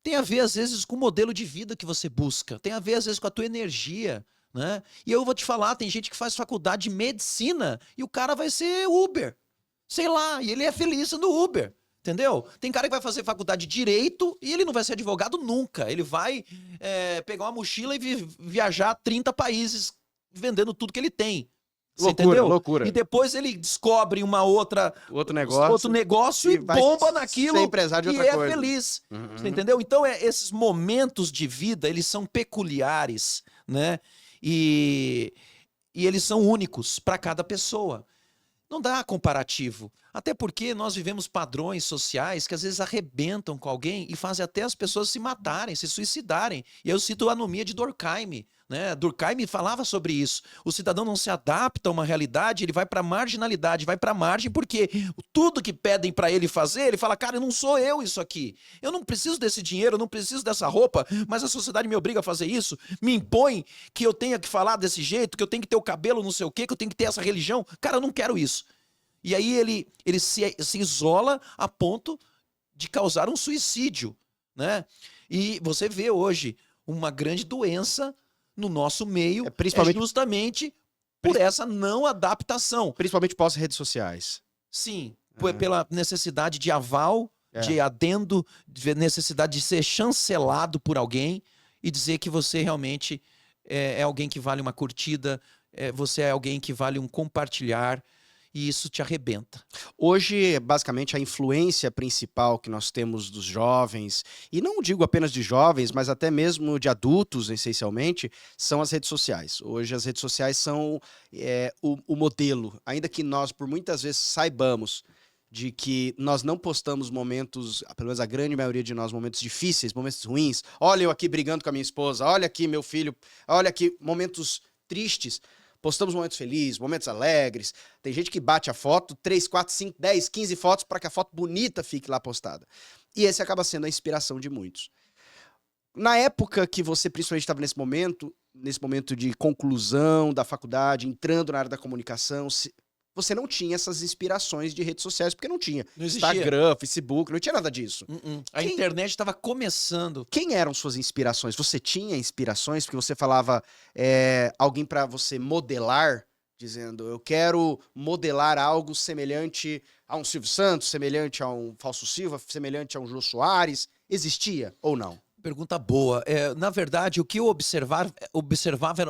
Tem a ver, às vezes, com o modelo de vida que você busca. Tem a ver, às vezes, com a tua energia, né? E eu vou te falar, tem gente que faz faculdade de medicina e o cara vai ser Uber. Sei lá, e ele é feliz no Uber. Entendeu? Tem cara que vai fazer faculdade de Direito e ele não vai ser advogado nunca. Ele vai pegar uma mochila e viajar 30 países vendendo tudo que ele tem. Você entendeu? Loucura. E depois ele descobre outro negócio e bomba naquilo ser empresário de e outra coisa. Feliz. Você entendeu? Então, esses momentos de vida, eles são peculiares, né? E eles são únicos para cada pessoa. Não dá comparativo. Até porque nós vivemos padrões sociais que às vezes arrebentam com alguém e fazem até as pessoas se matarem, se suicidarem. E eu cito a anomia de Durkheim, né? Durkheim falava sobre isso. O cidadão não se adapta a uma realidade, ele vai para a marginalidade, vai para a margem, porque tudo que pedem para ele fazer, ele fala, cara, não sou eu isso aqui. Eu não preciso desse dinheiro, eu não preciso dessa roupa, mas a sociedade me obriga a fazer isso, me impõe que eu tenha que falar desse jeito, que eu tenho que ter o cabelo não sei o quê, que eu tenho que ter essa religião. Cara, eu não quero isso. E aí ele se isola a ponto de causar um suicídio, né? E você vê hoje uma grande doença no nosso meio, principalmente justamente por essa não adaptação. Principalmente pós-redes sociais. Sim, pela necessidade de aval, de adendo, de necessidade de ser chancelado por alguém e dizer que você realmente é alguém que vale uma curtida, você é alguém que vale um compartilhar, e isso te arrebenta. Hoje, basicamente, a influência principal que nós temos dos jovens, e não digo apenas de jovens, mas até mesmo de adultos, essencialmente, são as redes sociais. Hoje, as redes sociais são o modelo, ainda que nós, por muitas vezes, saibamos de que nós não postamos momentos, pelo menos a grande maioria de nós, momentos difíceis, momentos ruins. Olha eu aqui brigando com a minha esposa, olha aqui meu filho, olha aqui momentos tristes. Postamos momentos felizes, momentos alegres. Tem gente que bate a foto, 3, 4, 5, 10, 15 fotos para que a foto bonita fique lá postada. E esse acaba sendo a inspiração de muitos. Na época que você principalmente estava nesse momento de conclusão da faculdade, entrando na área da comunicação, você não tinha essas inspirações de redes sociais, porque não tinha. Não existia. Instagram, Facebook, não tinha nada disso. A internet estava começando. Quem eram suas inspirações? Você tinha inspirações? Porque você falava alguém para você modelar, dizendo, eu quero modelar algo semelhante a um Silvio Santos, semelhante a um Fausto Silva, semelhante a um Jô Soares. Existia ou não? Pergunta boa. Na verdade, o que eu observava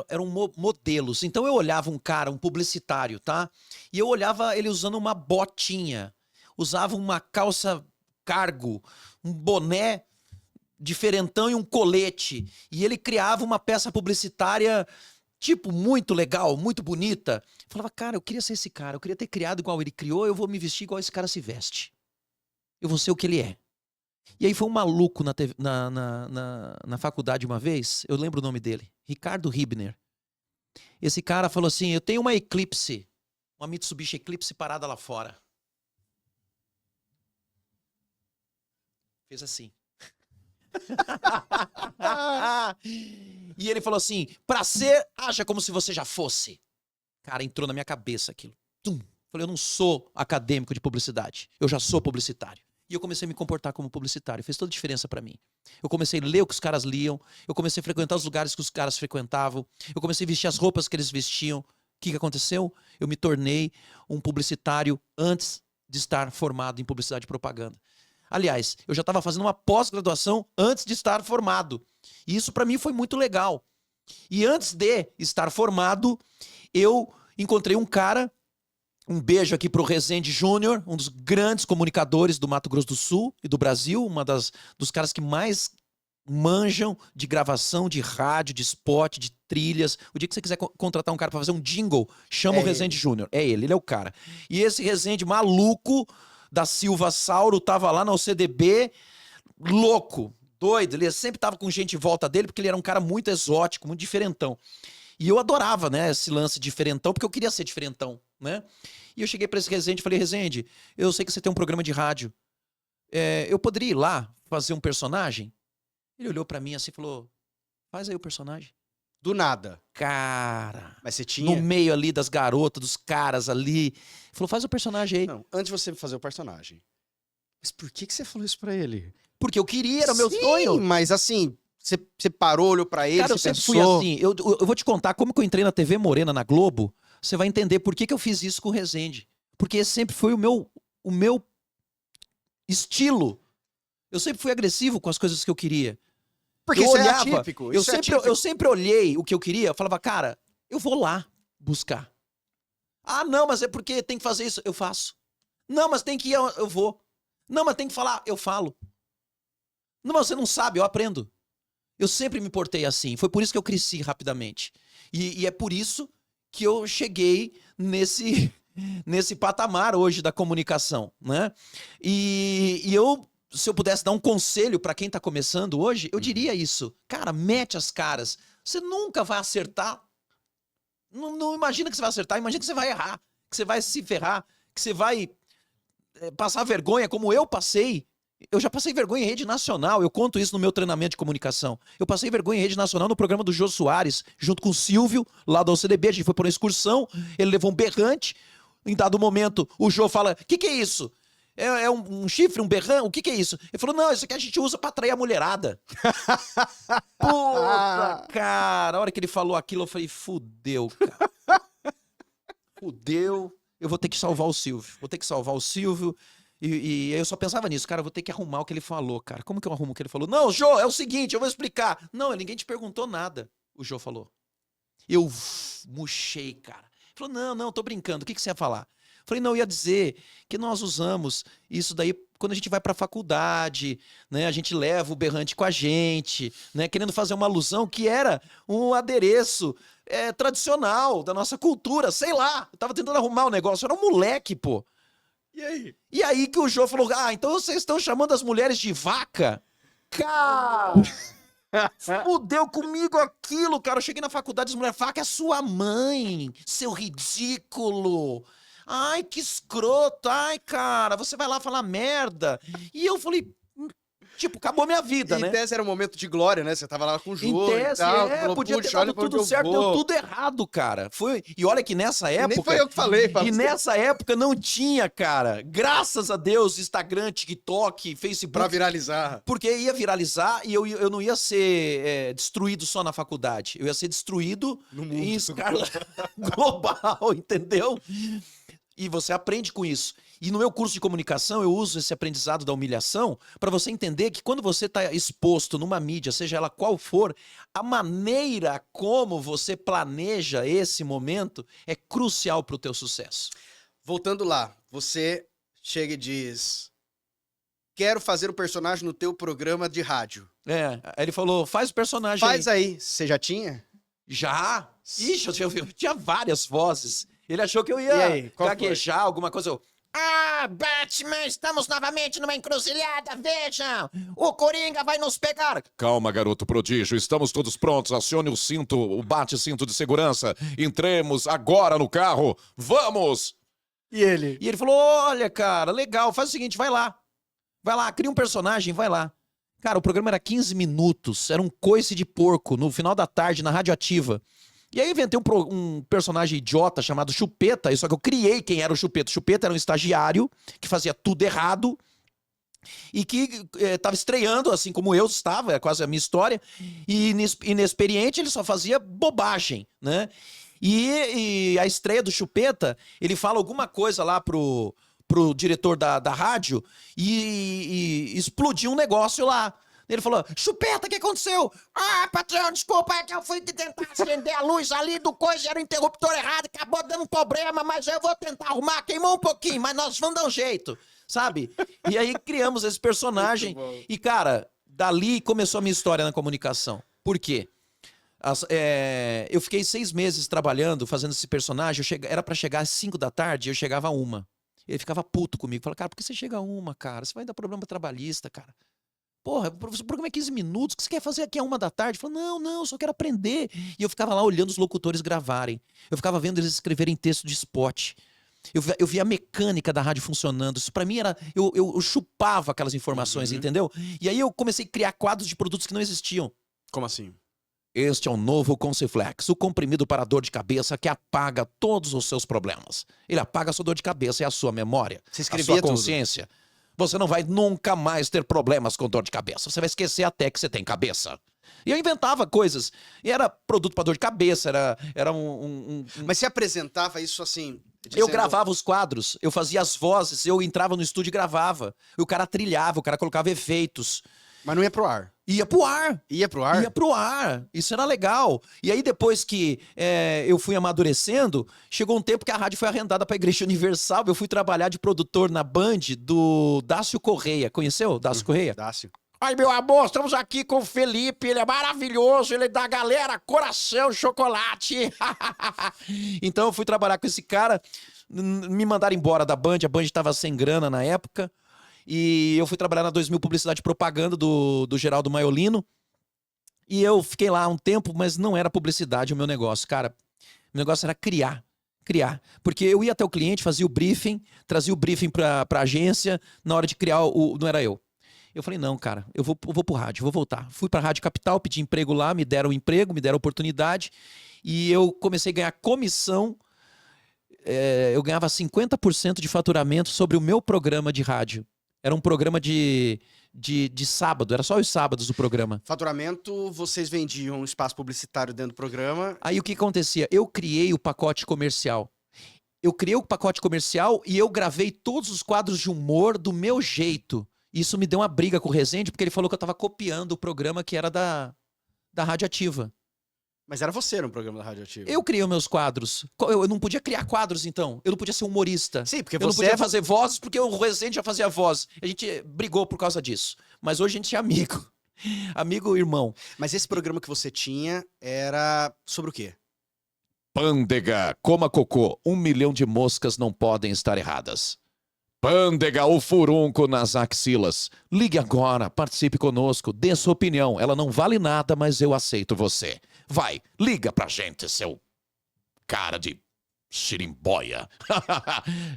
eram modelos. Então eu olhava um cara, um publicitário, tá? E eu olhava ele usando uma botinha, usava uma calça cargo, um boné diferentão e um colete. E ele criava uma peça publicitária, tipo, muito legal, muito bonita. Eu falava, cara, eu queria ser esse cara, eu queria ter criado igual ele criou, eu vou me vestir igual esse cara se veste. Eu vou ser o que ele é. E aí foi um maluco na faculdade uma vez, eu lembro o nome dele, Ricardo Ribner. Esse cara falou assim, eu tenho uma Eclipse, uma Mitsubishi Eclipse parada lá fora. Fez assim. E ele falou assim, pra ser, haja como se você já fosse. Cara, entrou na minha cabeça aquilo. Tum. Falei, eu não sou acadêmico de publicidade, eu já sou publicitário. E eu comecei a me comportar como publicitário. Fez toda a diferença pra mim. Eu comecei a ler o que os caras liam. Eu comecei a frequentar os lugares que os caras frequentavam. Eu comecei a vestir as roupas que eles vestiam. O que aconteceu? Eu me tornei um publicitário antes de estar formado em publicidade e propaganda. Aliás, eu já estava fazendo uma pós-graduação antes de estar formado. E isso pra mim foi muito legal. E antes de estar formado, eu encontrei um cara. Um beijo aqui pro Rezende Júnior, um dos grandes comunicadores do Mato Grosso do Sul e do Brasil, dos caras que mais manjam de gravação, de rádio, de spot, de trilhas. O dia que você quiser contratar um cara para fazer um jingle, chama o Rezende Júnior. É ele é o cara. E esse Rezende maluco da Silva Sauro tava lá na OCDB, louco, doido. Ele sempre tava com gente em volta dele, porque ele era um cara muito exótico, muito diferentão. E eu adorava, né, esse lance diferentão, porque eu queria ser diferentão, né? E eu cheguei pra esse Rezende e falei, Rezende, eu sei que você tem um programa de rádio. Eu poderia ir lá fazer um personagem? Ele olhou pra mim assim e falou, faz aí o personagem. Do nada. Cara, mas você tinha? No meio ali das garotas, dos caras ali. Ele falou, faz o personagem aí. Não, antes de você fazer o personagem. Mas por que você falou isso pra ele? Porque eu queria, era o meu sonho. Mas assim... Você parou, olhou pra ele, cara, eu sempre fui assim. Eu vou te contar como que eu entrei na TV Morena, na Globo. Você vai entender por que eu fiz isso com o Rezende. Porque esse sempre foi o meu estilo. Eu sempre fui agressivo com as coisas que eu queria. Porque eu isso olhava, é atípico. Eu sempre olhei o que eu queria. Eu falava, cara, eu vou lá buscar. Ah, não, mas é porque tem que fazer isso. Eu faço. Não, mas tem que ir, eu vou. Não, mas tem que falar, eu falo. Não, mas você não sabe, eu aprendo. Eu sempre me portei assim. Foi por isso que eu cresci rapidamente. E é por isso que eu cheguei nesse patamar hoje da comunicação, né? E eu, se eu pudesse dar um conselho para quem tá começando hoje, eu diria isso. Cara, mete as caras. Você nunca vai acertar. Não imagina que você vai acertar. Imagina que você vai errar. Que você vai se ferrar. Que você vai passar vergonha como eu passei. Eu já passei vergonha em rede nacional, eu conto isso no meu treinamento de comunicação. Eu passei vergonha em rede nacional no programa do Jô Soares, junto com o Silvio, lá da OCDB. A gente foi por uma excursão, ele levou um berrante. Em dado momento, o Jô fala, o que é isso? É um chifre, um berrão? O que é isso? Ele falou, não, isso aqui a gente usa pra atrair a mulherada. Puta, cara, a hora que ele falou aquilo, eu falei, fudeu, cara. Fudeu, eu vou ter que salvar o Silvio. Vou ter que salvar o Silvio. E eu só pensava nisso, cara, eu vou ter que arrumar o que ele falou, cara. Como que eu arrumo o que ele falou? Não, Jô, é o seguinte, eu vou explicar. Não, ninguém te perguntou nada, o Jô falou. Eu murchei, cara. Ele falou, não, tô brincando, o que você ia falar? Eu falei, não, eu ia dizer que nós usamos isso daí quando a gente vai pra faculdade, né? A gente leva o berrante com a gente, né? Querendo fazer uma alusão que era um adereço tradicional da nossa cultura, sei lá. Eu tava tentando arrumar o negócio, eu era um moleque, pô. E aí? E aí que o Jô falou, então vocês estão chamando as mulheres de vaca? Cara, fudeu comigo aquilo, cara. Eu cheguei na faculdade, as mulheres, vaca é sua mãe, seu ridículo. Ai, que escroto. Ai, cara, você vai lá falar merda. E eu falei, tipo, acabou minha vida, né? Em tese era um momento de glória, né? Você tava lá com o Jô Em e tese, tal. Falou, podia ter "Puxa, dado olha pra onde tudo eu certo, vou." deu tudo errado, cara. E olha que nessa E época... nem foi eu que falei. E nessa época não tinha, cara, graças a Deus, Instagram, TikTok, Facebook. Pra viralizar. Porque ia viralizar e eu não ia ser destruído só na faculdade. Eu ia ser destruído No mundo. em escala global, entendeu? E você aprende com isso. E no meu curso de comunicação, eu uso esse aprendizado da humilhação para você entender que quando você está exposto numa mídia, seja ela qual for, a maneira como você planeja esse momento é crucial para o teu sucesso. Voltando lá, você chega e diz: quero fazer o personagem no teu programa de rádio. Aí ele falou, faz o personagem Faz aí. Você já tinha? Já? Ixi, eu tinha várias vozes. Ele achou que eu E ia aí, qual gaguejar alguma coisa. Batman, estamos novamente numa encruzilhada, vejam! O Coringa vai nos pegar! Calma, garoto prodígio, estamos todos prontos. Acione o cinto, o bate-cinto de segurança. Entremos agora no carro. Vamos! E ele? E ele falou, olha, cara, legal, faz o seguinte, vai lá. Vai lá, cria um personagem, vai lá. Cara, o programa era 15 minutos, era um coice de porco, no final da tarde, na Radioativa. E aí eu inventei um personagem idiota chamado Chupeta, só que eu criei quem era o Chupeta. O Chupeta era um estagiário que fazia tudo errado e que estava estreando, assim como eu estava, é quase a minha história, e inexperiente ele só fazia bobagem, né? E a estreia do Chupeta, ele fala alguma coisa lá pro diretor da rádio e explodiu um negócio lá. Ele falou, Chupeta, o que aconteceu? Patrão, desculpa, é que eu fui tentar acender a luz ali do coisa, era o interruptor errado, acabou dando problema, mas eu vou tentar arrumar, queimou um pouquinho, mas nós vamos dar um jeito, sabe? E aí criamos esse personagem e, cara, dali começou a minha história na comunicação. Por quê? Eu fiquei 6 meses trabalhando, fazendo esse personagem, era pra chegar às 5 da tarde, eu chegava a 1. Ele ficava puto comigo, falava, cara, por que você chega a 1, cara? Você vai dar problema trabalhista, cara. Porra, o programa é 15 minutos, o que você quer fazer aqui a 1 da tarde? Ele falou, não, eu só quero aprender. E eu ficava lá olhando os locutores gravarem. Eu ficava vendo eles escreverem texto de spot. Eu via a mecânica da rádio funcionando. Isso pra mim era... Eu chupava aquelas informações, entendeu? E aí eu comecei a criar quadros de produtos que não existiam. Como assim? Este é o novo Conciflex, o comprimido para dor de cabeça que apaga todos os seus problemas. Ele apaga a sua dor de cabeça e a sua memória, Você a escrevia sua tudo. consciência. Você não vai nunca mais ter problemas com dor de cabeça. Você vai esquecer até que você tem cabeça. E eu inventava coisas. E era produto para dor de cabeça, era Mas você apresentava isso assim... Eu gravava os quadros, eu fazia as vozes, eu entrava no estúdio e gravava. E o cara trilhava, o cara colocava efeitos. Mas não ia pro ar. Ia pro ar. Ia pro ar? Ia pro ar. Isso era legal. E aí, depois que eu fui amadurecendo, chegou um tempo que a rádio foi arrendada pra Igreja Universal. Eu fui trabalhar de produtor na Band do Dácio Correia. Conheceu o Dácio Correia? Dácio. Ai, meu amor, estamos aqui com o Felipe. Ele é maravilhoso. Ele é da galera Coração Chocolate. Então, eu fui trabalhar com esse cara. Me mandaram embora da Band. A Band estava sem grana na época. E eu fui trabalhar na 2000 Publicidade e Propaganda do Geraldo Maiolino. E eu fiquei lá um tempo, mas não era publicidade o meu negócio. Cara, o negócio era criar. Porque eu ia até o cliente, fazia o briefing, trazia o briefing pra agência, na hora de criar não era eu. Eu falei, não, cara, eu vou pro rádio, vou voltar. Fui pra Rádio Capital, pedi emprego lá, me deram emprego, me deram oportunidade. E eu comecei a ganhar comissão. Eu ganhava 50% de faturamento sobre o meu programa de rádio. Era um programa de sábado, era só os sábados o programa. Faturamento, vocês vendiam um espaço publicitário dentro do programa. Aí o que acontecia? Eu criei o pacote comercial. Eu criei o pacote comercial e eu gravei todos os quadros de humor do meu jeito. Isso me deu uma briga com o Rezende, porque ele falou que eu estava copiando o programa que era da Radioativa. Mas era você no programa da Radioativa. Eu criei os meus quadros. Eu não podia criar quadros, então. Eu não podia ser humorista. Sim, porque Eu não você podia fazer vozes, porque o Rezende já fazia voz. A gente brigou por causa disso. Mas hoje a gente é amigo. Amigo, irmão. Mas esse programa que você tinha era sobre o quê? Pândega, coma cocô. 1 milhão de moscas não podem estar erradas. Pândega, o furunco nas axilas. Ligue agora, participe conosco, dê sua opinião. Ela não vale nada, mas eu aceito você. Vai, liga pra gente, seu cara de xirimboia.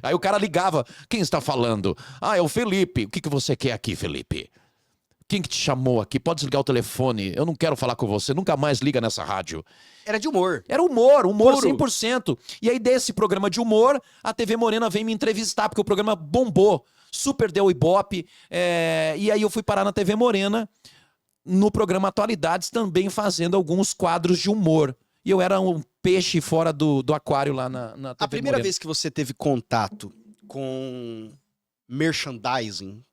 Aí o cara ligava. Quem está falando? Ah, é o Felipe. O que você quer aqui, Felipe? Quem que te chamou aqui? Pode desligar o telefone. Eu não quero falar com você. Nunca mais liga nessa rádio. Era de humor. Era humor Puro. 100%. E aí desse programa de humor, a TV Morena veio me entrevistar, porque o programa bombou. Super deu ibope. E aí eu fui parar na TV Morena, no programa Atualidades, também fazendo alguns quadros de humor. E eu era um peixe fora do aquário lá na TV A primeira Morena. vez que você teve contato com merchandising,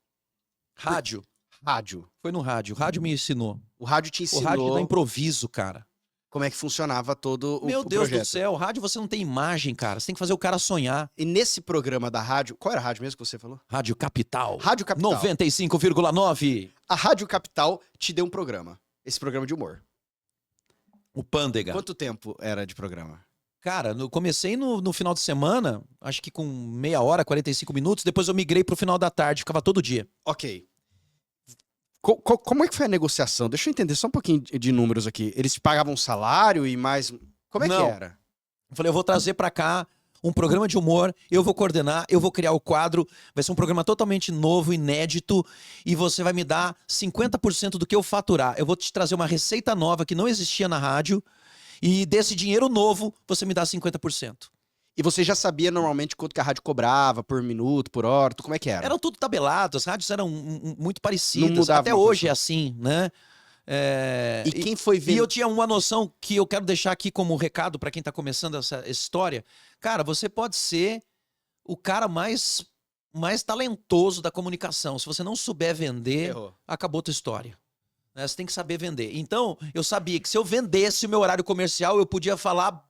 Rádio. rádio, Foi no rádio. O rádio me ensinou. o rádio te O ensinou rádio dá improviso, cara. como é que funcionava todo o Meu o Deus projeto. do céu, rádio você não tem imagem, cara. Você tem que fazer o cara sonhar. E nesse programa da rádio, qual era a rádio mesmo que você falou? Rádio Capital. Rádio Capital. 95,9. A Rádio Capital te deu um programa, esse programa de humor. O Pândega. Quanto tempo era de programa? Cara, eu comecei no final de semana, acho que com meia hora, 45 minutos. Depois eu migrei pro final da tarde, ficava todo dia. Ok. Como é que foi a negociação? Deixa eu entender só um pouquinho de números aqui. Eles te pagavam um salário e mais... Como é Não. que era? Eu falei, eu vou trazer pra cá um programa de humor, eu vou coordenar, eu vou criar o quadro, vai ser um programa totalmente novo, inédito, e você vai me dar 50% do que eu faturar. Eu vou te trazer uma receita nova que não existia na rádio, e desse dinheiro novo, você me dá 50%. E você já sabia normalmente quanto que a rádio cobrava por minuto, por hora? Como é que era? Eram tudo tabelado, as rádios eram muito parecidas. Não mudava Até uma hoje coisa. é assim, né? E quem foi E ver? eu tinha uma noção que eu quero deixar aqui como recado pra quem tá começando essa história. Cara, você pode ser o cara mais talentoso da comunicação. Se você não souber vender, Errou. acabou a tua história. Né? Você tem que saber vender. Então, eu sabia que se eu vendesse o meu horário comercial, eu podia falar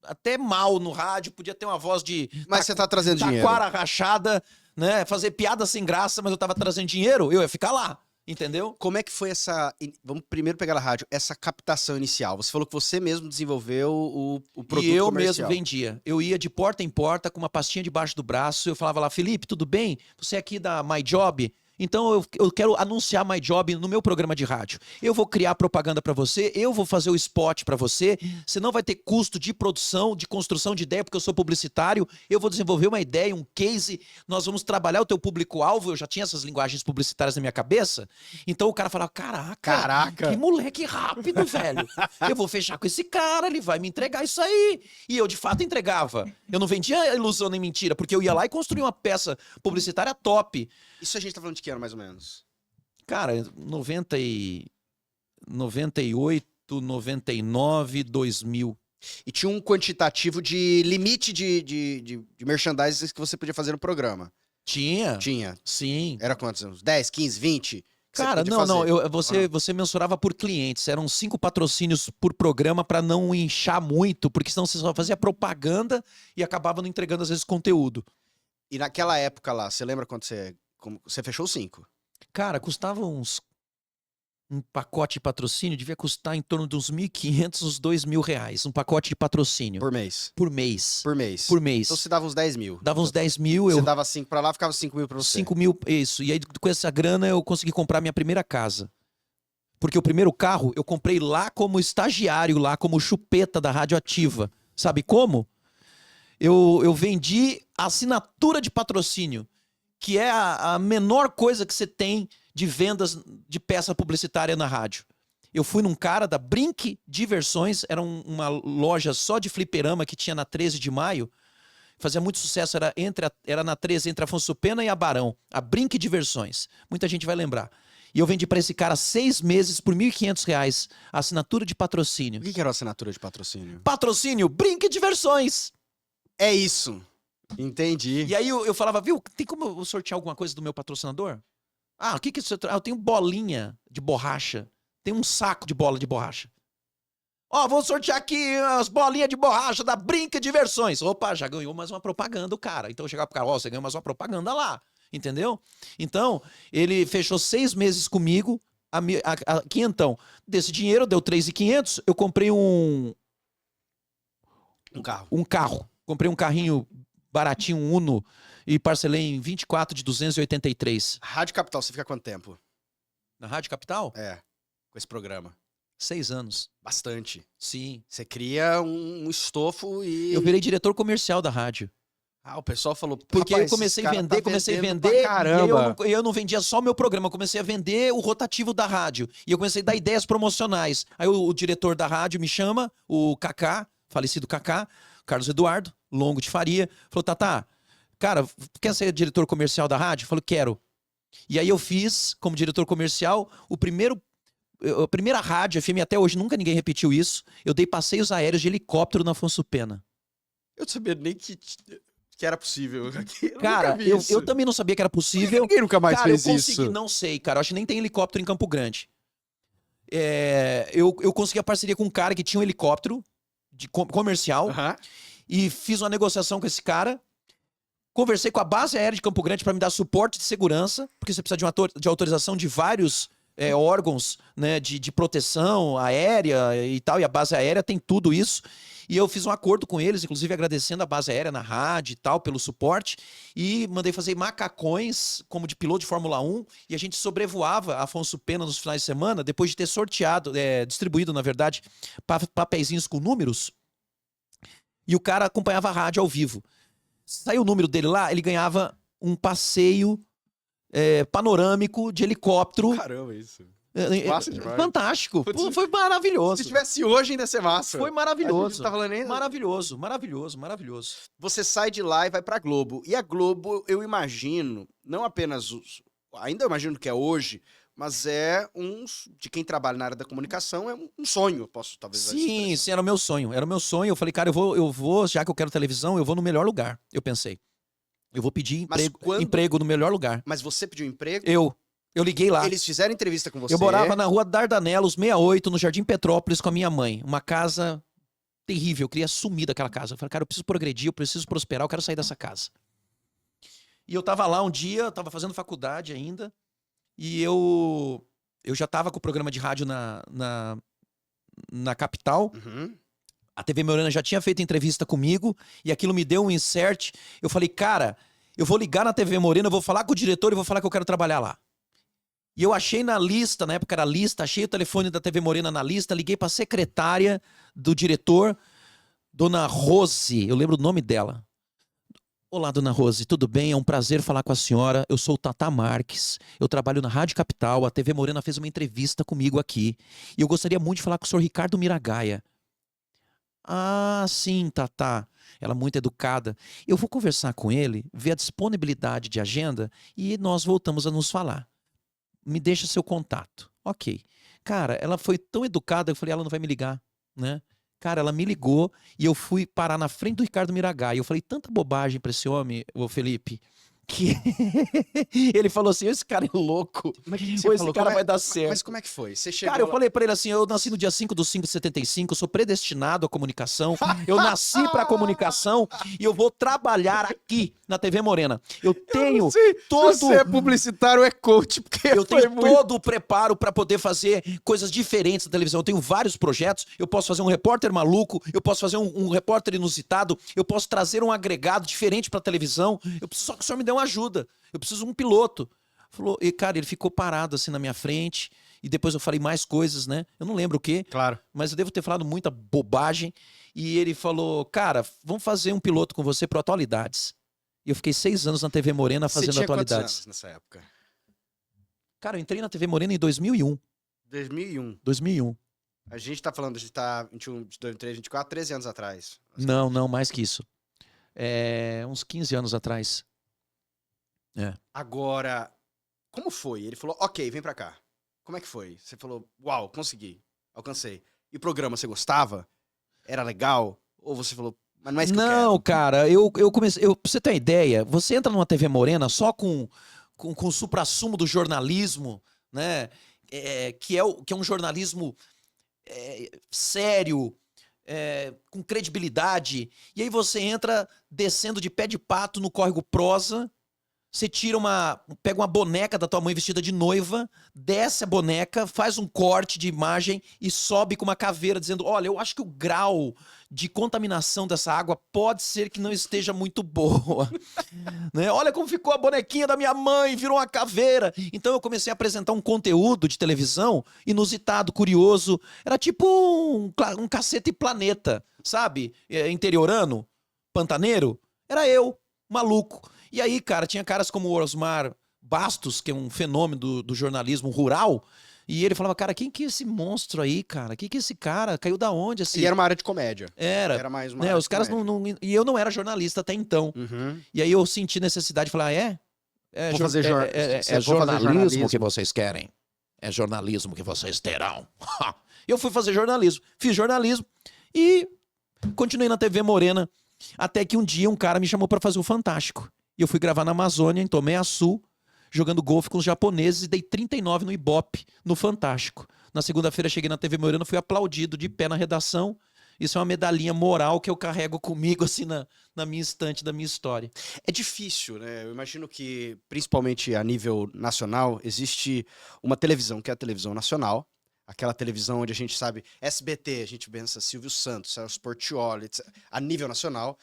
até mal no rádio, podia ter uma voz de Mas você tá trazendo dinheiro. taquara rachada, né? Fazer piada sem graça, mas eu tava trazendo dinheiro, eu ia ficar lá, entendeu? Como é que foi essa... Vamos primeiro pegar a rádio. Essa captação inicial. Você falou que você mesmo desenvolveu o produto E eu comercial. mesmo vendia. Eu ia de porta em porta com uma pastinha debaixo do braço. Eu falava lá, Felipe, tudo bem? Você é aqui da My Job? Então eu quero anunciar My Job no meu programa de rádio. Eu vou criar propaganda pra você, eu vou fazer o spot pra você. Você não vai ter custo de produção, de construção de ideia, porque eu sou publicitário. Eu vou desenvolver uma ideia, um case. Nós vamos trabalhar o teu público-alvo. Eu já tinha essas linguagens publicitárias na minha cabeça. Então o cara falava, Caraca. que moleque rápido, velho. Eu vou fechar com esse cara, ele vai me entregar isso aí. E eu, de fato, entregava. Eu não vendia ilusão nem mentira, porque eu ia lá e construía uma peça publicitária top. Isso a gente tá falando de que ano, mais ou menos? Cara, 98, 99, 2000. E tinha um quantitativo de limite de merchandising que você podia fazer no programa. Tinha? Tinha. Sim. Era quantos anos? 10, 15, 20? Que você Cara, podia não, fazer? você mensurava por clientes. Eram 5 patrocínios por programa pra não inchar muito, porque senão você só fazia propaganda e acabava não entregando, às vezes, conteúdo. E naquela época lá, você lembra quando você fechou 5? Cara, custava um pacote de patrocínio, devia custar em torno de uns 1.500, uns R$2.000. Um pacote de patrocínio. Por mês? Por mês. Por mês. Por mês. Então você dava uns 10 mil. Dava uns 10 mil, Você eu... dava 5 pra lá, ficava 5 mil pra você. 5 mil, isso. E aí, com essa grana, eu consegui comprar minha primeira casa. Porque o primeiro carro eu comprei lá como estagiário, lá como chupeta da Radioativa. Sabe como? Eu vendi a assinatura de patrocínio, que é a menor coisa que você tem de vendas de peça publicitária na rádio. Eu fui num cara da Brinque Diversões, era uma loja só de fliperama que tinha na 13 de maio, fazia muito sucesso, era na 13, entre Afonso Pena e a Barão, a Brinque Diversões. Muita gente vai lembrar. E eu vendi pra esse cara 6 meses por R$1.500, a assinatura de patrocínio. O que era a assinatura de patrocínio? Patrocínio, Brinque Diversões! É isso. Entendi. E aí eu falava, viu, tem como eu sortear alguma coisa do meu patrocinador? Ah, o que que você... Ah, eu tenho bolinha de borracha. Tem um saco de bola de borracha. Ó, vou sortear aqui as bolinhas de borracha da Brinca Diversões. Opa, já ganhou mais uma propaganda o cara. Então eu chegava pro cara, ó, você ganhou mais uma propaganda lá. Entendeu? Então, ele fechou 6 meses comigo, quinhentão. Desse dinheiro, deu 3.500, eu comprei Um carro. um carro. Comprei um carrinho baratinho, um Uno, e parcelei em 24 de 283. Rádio Capital, você fica quanto tempo? Na Rádio Capital? É, com esse programa. 6 anos. Bastante. Sim. Você cria um estofo e... Eu virei diretor comercial da rádio. Ah, o pessoal falou... Porque "Rapaz, eu comecei a esse cara vender, tá vendendo e pra aí caramba. eu não vendia só o meu programa, eu comecei a vender o rotativo da rádio. E eu comecei a dar ideias promocionais. Aí o diretor da rádio me chama, o Kaká, falecido Kaká, Carlos Eduardo, Longo de Faria, falou, Tatá, cara, quer ser diretor comercial da rádio? Eu falei, quero. E aí eu fiz, como diretor comercial, a primeira rádio FM, até hoje nunca ninguém repetiu isso, eu dei passeios aéreos de helicóptero na Afonso Pena. Eu não sabia nem que era possível. Cara, eu também não sabia que era possível. Ninguém nunca mais Cara, fez eu consegui, isso. não sei, cara. Eu acho que nem tem helicóptero em Campo Grande. Eu consegui a parceria com um cara que tinha um helicóptero comercial Aham. e fiz uma negociação com esse cara. Conversei com a base aérea de Campo Grande para me dar suporte de segurança, porque você precisa de autorização de vários órgãos, né, de proteção aérea e tal, e a base aérea tem tudo isso. E eu fiz um acordo com eles, inclusive agradecendo a base aérea na rádio e tal, pelo suporte, e mandei fazer macacões como de piloto de Fórmula 1, e a gente sobrevoava Afonso Pena nos finais de semana, depois de ter distribuído, na verdade, papeizinhos com números, e o cara acompanhava a rádio ao vivo. Saiu o número dele lá, ele ganhava um passeio panorâmico de helicóptero. Caramba, isso. Massa demais. Fantástico. Putz, Pô, foi maravilhoso. Se tivesse hoje, ainda ia ser massa. Foi A gente maravilhoso. não tá falando nem... Maravilhoso, maravilhoso, maravilhoso. Você sai de lá e vai pra Globo. E a Globo, eu imagino, não apenas ainda eu imagino que é hoje, mas de quem trabalha na área da comunicação, é um sonho, posso talvez usar essa Sim, expressão. sim, era o meu sonho. Era o meu sonho. Eu falei, cara, eu vou, já que eu quero televisão, eu vou no melhor lugar. Eu pensei. Eu vou pedir Mas emprego no melhor lugar. Mas você pediu emprego? Eu liguei lá. Eles fizeram entrevista com você? Eu morava na rua Dardanelos, 68, no Jardim Petrópolis, com a minha mãe. Uma casa terrível. Eu queria sumir daquela casa. Eu falei, cara, eu preciso progredir, eu preciso prosperar, eu quero sair dessa casa. E eu tava lá um dia, eu tava fazendo faculdade ainda, e eu já tava com o programa de rádio na capital. Uhum. A TV Morena já tinha feito entrevista comigo, e aquilo me deu um insert. Eu falei, cara, eu vou ligar na TV Morena, eu vou falar com o diretor e vou falar que eu quero trabalhar lá. E eu achei na lista, na época era lista, achei o telefone da TV Morena na lista, liguei pra secretária do diretor, Dona Rose, eu lembro o nome dela. Olá, Dona Rose, tudo bem? É um prazer falar com a senhora. Eu sou o Tatá Marques, eu trabalho na Rádio Capital, a TV Morena fez uma entrevista comigo aqui, e eu gostaria muito de falar com o senhor Ricardo Miragaia. Ah, sim, Tatá. Ela muito educada. Eu vou conversar com ele, ver a disponibilidade de agenda e nós voltamos a nos falar. Me deixa seu contato. Ok. Cara, ela foi tão educada, eu falei, ela não vai me ligar, né? Cara, ela me ligou e eu fui parar na frente do Ricardo Miragaia. Eu falei tanta bobagem pra esse homem, ô Felipe, que ele falou assim, esse cara é louco. Mas Ou esse cara vai dar certo. Mas como é que foi? Você chegou Cara, eu lá... falei pra ele assim, eu nasci no dia 5/5/75, eu sou predestinado à comunicação, eu nasci pra comunicação e eu vou trabalhar aqui na TV Morena. Eu tenho todo... Se você é publicitário ou é coach, porque Eu foi tenho muito... todo o preparo pra poder fazer coisas diferentes na televisão. Eu tenho vários projetos. Eu posso fazer um repórter maluco, eu posso fazer um repórter inusitado, eu posso trazer um agregado diferente pra televisão. Eu preciso só que o senhor me dê uma ajuda. Eu preciso de um piloto. Falou, e cara, ele ficou parado assim na minha frente. E depois eu falei mais coisas, né? Eu não lembro o quê. Claro. Mas eu devo ter falado muita bobagem. E ele falou, cara, vamos fazer um piloto com você pro Atualidades. E eu fiquei 6 anos na TV Morena fazendo Você tinha quantos Atualidades. anos nessa época? Cara, eu entrei na TV Morena em 2001. 2001. 2001. A gente tá falando, a gente tá 21, 23, 24, 13 anos atrás. Não, mais que isso. Uns 15 anos atrás. Agora, como foi? Ele falou, ok, vem pra cá. Como é que foi? Você falou, uau, consegui, alcancei. E o programa, você gostava? Era legal? Ou você falou, mas não é isso que eu quero? Não, cara, eu comecei. Pra você ter uma ideia, você entra numa TV Morena só com o suprassumo do jornalismo, né? Que é um jornalismo sério, com credibilidade. E aí você entra descendo de pé de pato no córrego Prosa. Você pega uma boneca da tua mãe vestida de noiva, desce a boneca, faz um corte de imagem e sobe com uma caveira dizendo: olha, eu acho que o grau de contaminação dessa água pode ser que não esteja muito boa. Né? Olha como ficou a bonequinha da minha mãe, virou uma caveira. Então eu comecei a apresentar um conteúdo de televisão inusitado, curioso. Era tipo um Cacete Planeta, sabe? Interiorano, pantaneiro. Era eu, maluco. E aí, cara, tinha caras como o Osmar Bastos, que é um fenômeno do jornalismo rural, e ele falava: cara, quem que é esse monstro aí, cara? Quem que é esse cara? Caiu da onde? E era uma área de comédia. Era. Era mais uma Né, área os de caras comédia. E eu não era jornalista até então. Uhum. E aí eu senti necessidade de falar: Vou fazer É vou fazer jornalismo que vocês querem. É jornalismo que vocês terão. Eu fui fazer jornalismo. Fiz jornalismo e continuei na TV Morena. Até que um dia um cara me chamou pra fazer o Fantástico. E eu fui gravar na Amazônia, em Tomé Açu, jogando golfe com os japoneses e dei 39 no Ibope, no Fantástico. Na segunda-feira cheguei na TV Morena, fui aplaudido de pé na redação. Isso é uma medalhinha moral que eu carrego comigo, assim, na minha estante da minha história. É difícil, né? Eu imagino que, principalmente a nível nacional, existe uma televisão, que é a televisão nacional. Aquela televisão onde a gente sabe SBT, a gente pensa Silvio Santos, Celso Portiolli, etc. A nível nacional.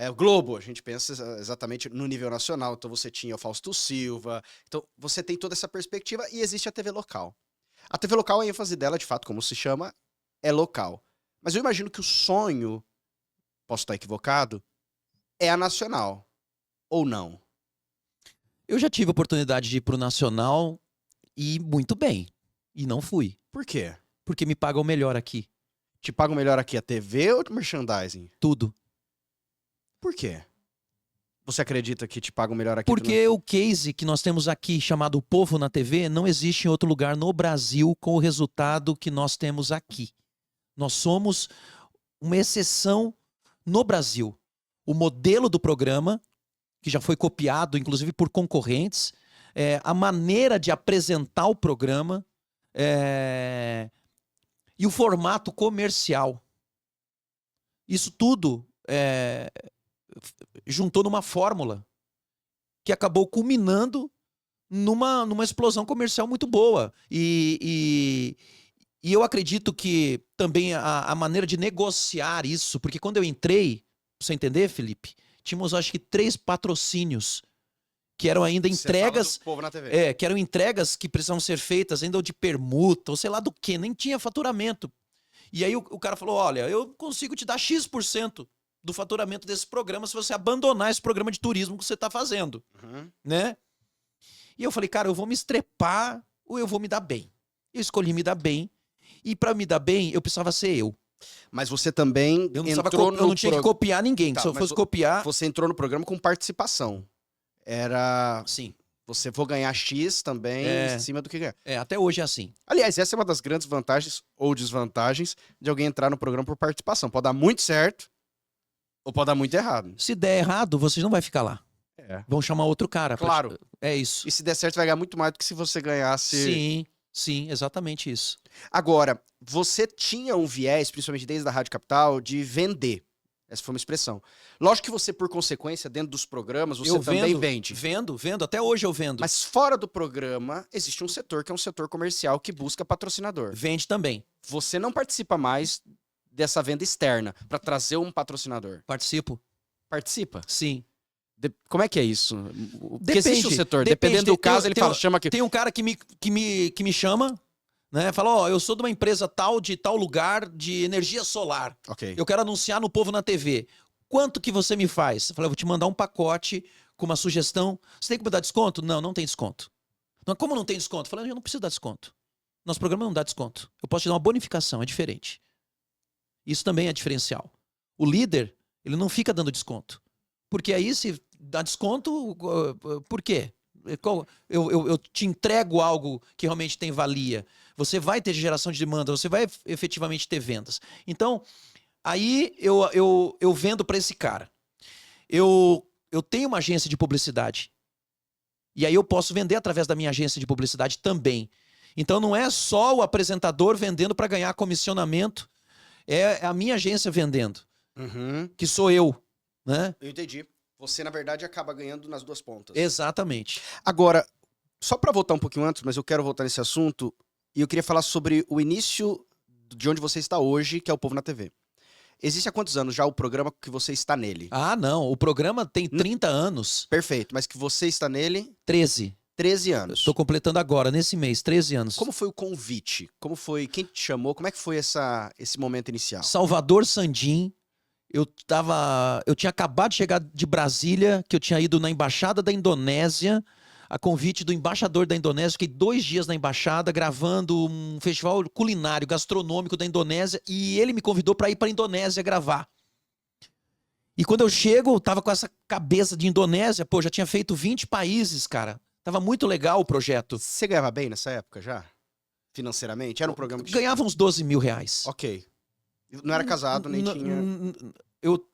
O Globo, a gente pensa exatamente no nível nacional. Então você tinha o Fausto Silva. Então você tem toda essa perspectiva e existe a TV local. A TV local, a ênfase dela, de fato, como se chama, é local. Mas eu imagino que o sonho, posso estar equivocado, é a nacional. Ou não? Eu já tive a oportunidade de ir pro Nacional e muito bem. E não fui. Por quê? Porque me pagam melhor aqui. Te pagam melhor aqui a TV ou o merchandising? Tudo. Por quê? Você acredita que te pagam melhor aqui? Porque o case que nós temos aqui, chamado Povo na TV, não existe em outro lugar no Brasil com o resultado que nós temos aqui. Nós somos uma exceção no Brasil. O modelo do programa, que já foi copiado, inclusive, por concorrentes, a maneira de apresentar o programa e o formato comercial. Isso tudo juntou numa fórmula que acabou culminando numa explosão comercial muito boa. E eu acredito que também a maneira de negociar isso, porque quando eu entrei, pra você entender, Felipe, tínhamos acho que 3 patrocínios que eram ainda entregas. Você fala do Povo na TV. Que eram entregas que precisavam ser feitas ainda ou de permuta, ou sei lá do que, nem tinha faturamento. E aí o cara falou: olha, eu consigo te dar X% do faturamento desse programa se você abandonar esse programa de turismo que você está fazendo, né? E eu falei: cara, eu vou me estrepar ou eu vou me dar bem? Eu escolhi me dar bem, e para me dar bem, eu precisava ser eu. Mas você também Eu não tinha que copiar ninguém, se eu fosse copiar... Você entrou no programa com participação. Era... Sim. Você vou ganhar X também em cima do que ganhar. Até hoje é assim. Aliás, essa é uma das grandes vantagens ou desvantagens de alguém entrar no programa por participação. Pode dar muito certo ou pode dar muito errado. Se der errado, vocês não vão ficar lá. Vão chamar outro cara. Claro. É isso. E se der certo, vai ganhar muito mais do que se você ganhasse... Sim, exatamente isso. Agora, você tinha um viés, principalmente desde a Rádio Capital, de vender. Essa foi uma expressão. Lógico que você, por consequência, dentro dos programas, você também vende. Vendo. Até hoje eu vendo. Mas fora do programa, existe um setor que é um setor comercial que busca patrocinador. Vende também. Você não participa mais dessa venda externa para trazer um patrocinador. Participo. Participa? Sim. Como é que é isso? Porque Depende, existe um setor, dependendo do caso, ele fala, chama aqui. Tem um cara que me chama, né? Fala: ó, eu sou de uma empresa tal, de tal lugar, de energia solar. Ok. Eu quero anunciar no Povo na TV. Quanto que você me faz? Eu falei: eu vou te mandar um pacote com uma sugestão. Você tem que me dar desconto? Não, não tem desconto. Não, como não tem desconto? Eu falei: eu não preciso dar desconto. Nosso programa não dá desconto. Eu posso te dar uma bonificação, é diferente. Isso também é diferencial. O líder, ele não fica dando desconto. Porque aí, se dá desconto, por quê? Eu te entrego algo que realmente tem valia. Você vai ter geração de demanda, você vai efetivamente ter vendas. Então, aí eu vendo para esse cara. Eu tenho uma agência de publicidade. E aí eu posso vender através da minha agência de publicidade também. Então não é só o apresentador vendendo para ganhar comissionamento, é a minha agência vendendo, Uhum. que sou eu, né? Eu entendi. Você, na verdade, acaba ganhando nas duas pontas. Exatamente. Agora, só para voltar um pouquinho antes, mas eu quero voltar nesse assunto, e eu queria falar sobre o início de onde você está hoje, que é o Povo na TV. Existe há quantos anos já o programa que você está nele? Ah, não, o programa tem 30 anos, Perfeito, mas que você está nele 13. 13 anos. Estou completando agora, nesse mês, 13 anos. Como foi o convite? Como foi? Quem te chamou? Como é que foi esse momento inicial? Salvador Sandim, eu tinha acabado de chegar de Brasília, que eu tinha ido na Embaixada da Indonésia, a convite do embaixador da Indonésia, fiquei 2 dias na embaixada gravando um festival culinário, gastronômico da Indonésia, e ele me convidou para ir para a Indonésia gravar. E quando eu chego, eu tava com essa cabeça de Indonésia, pô, já tinha feito 20 países, cara. Tava muito legal o projeto. Você ganhava bem nessa época já? Financeiramente? Era um programa que... Ganhava uns 12 mil reais. Ok. Não era casado, nem tinha...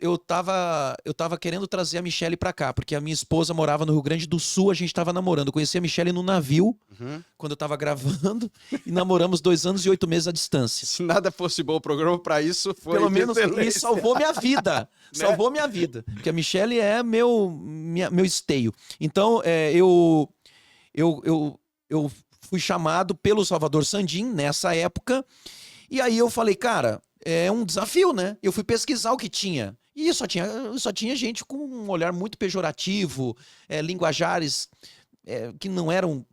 Eu tava querendo trazer a Michelle pra cá, porque a minha esposa morava no Rio Grande do Sul, a gente tava namorando. Eu conheci a Michelle no navio, Uhum. quando eu tava gravando, e namoramos 2 anos e 8 meses à distância. Se nada fosse bom o programa, pra isso foi Pelo menos excelente. isso salvou minha vida. Salvou minha vida. Porque a Michelle é meu esteio. Então, eu fui chamado pelo Salvador Sandim nessa época. E aí eu falei, cara, é um desafio, né? Eu fui pesquisar o que tinha. E só tinha gente com um olhar muito pejorativo, linguajares que não eram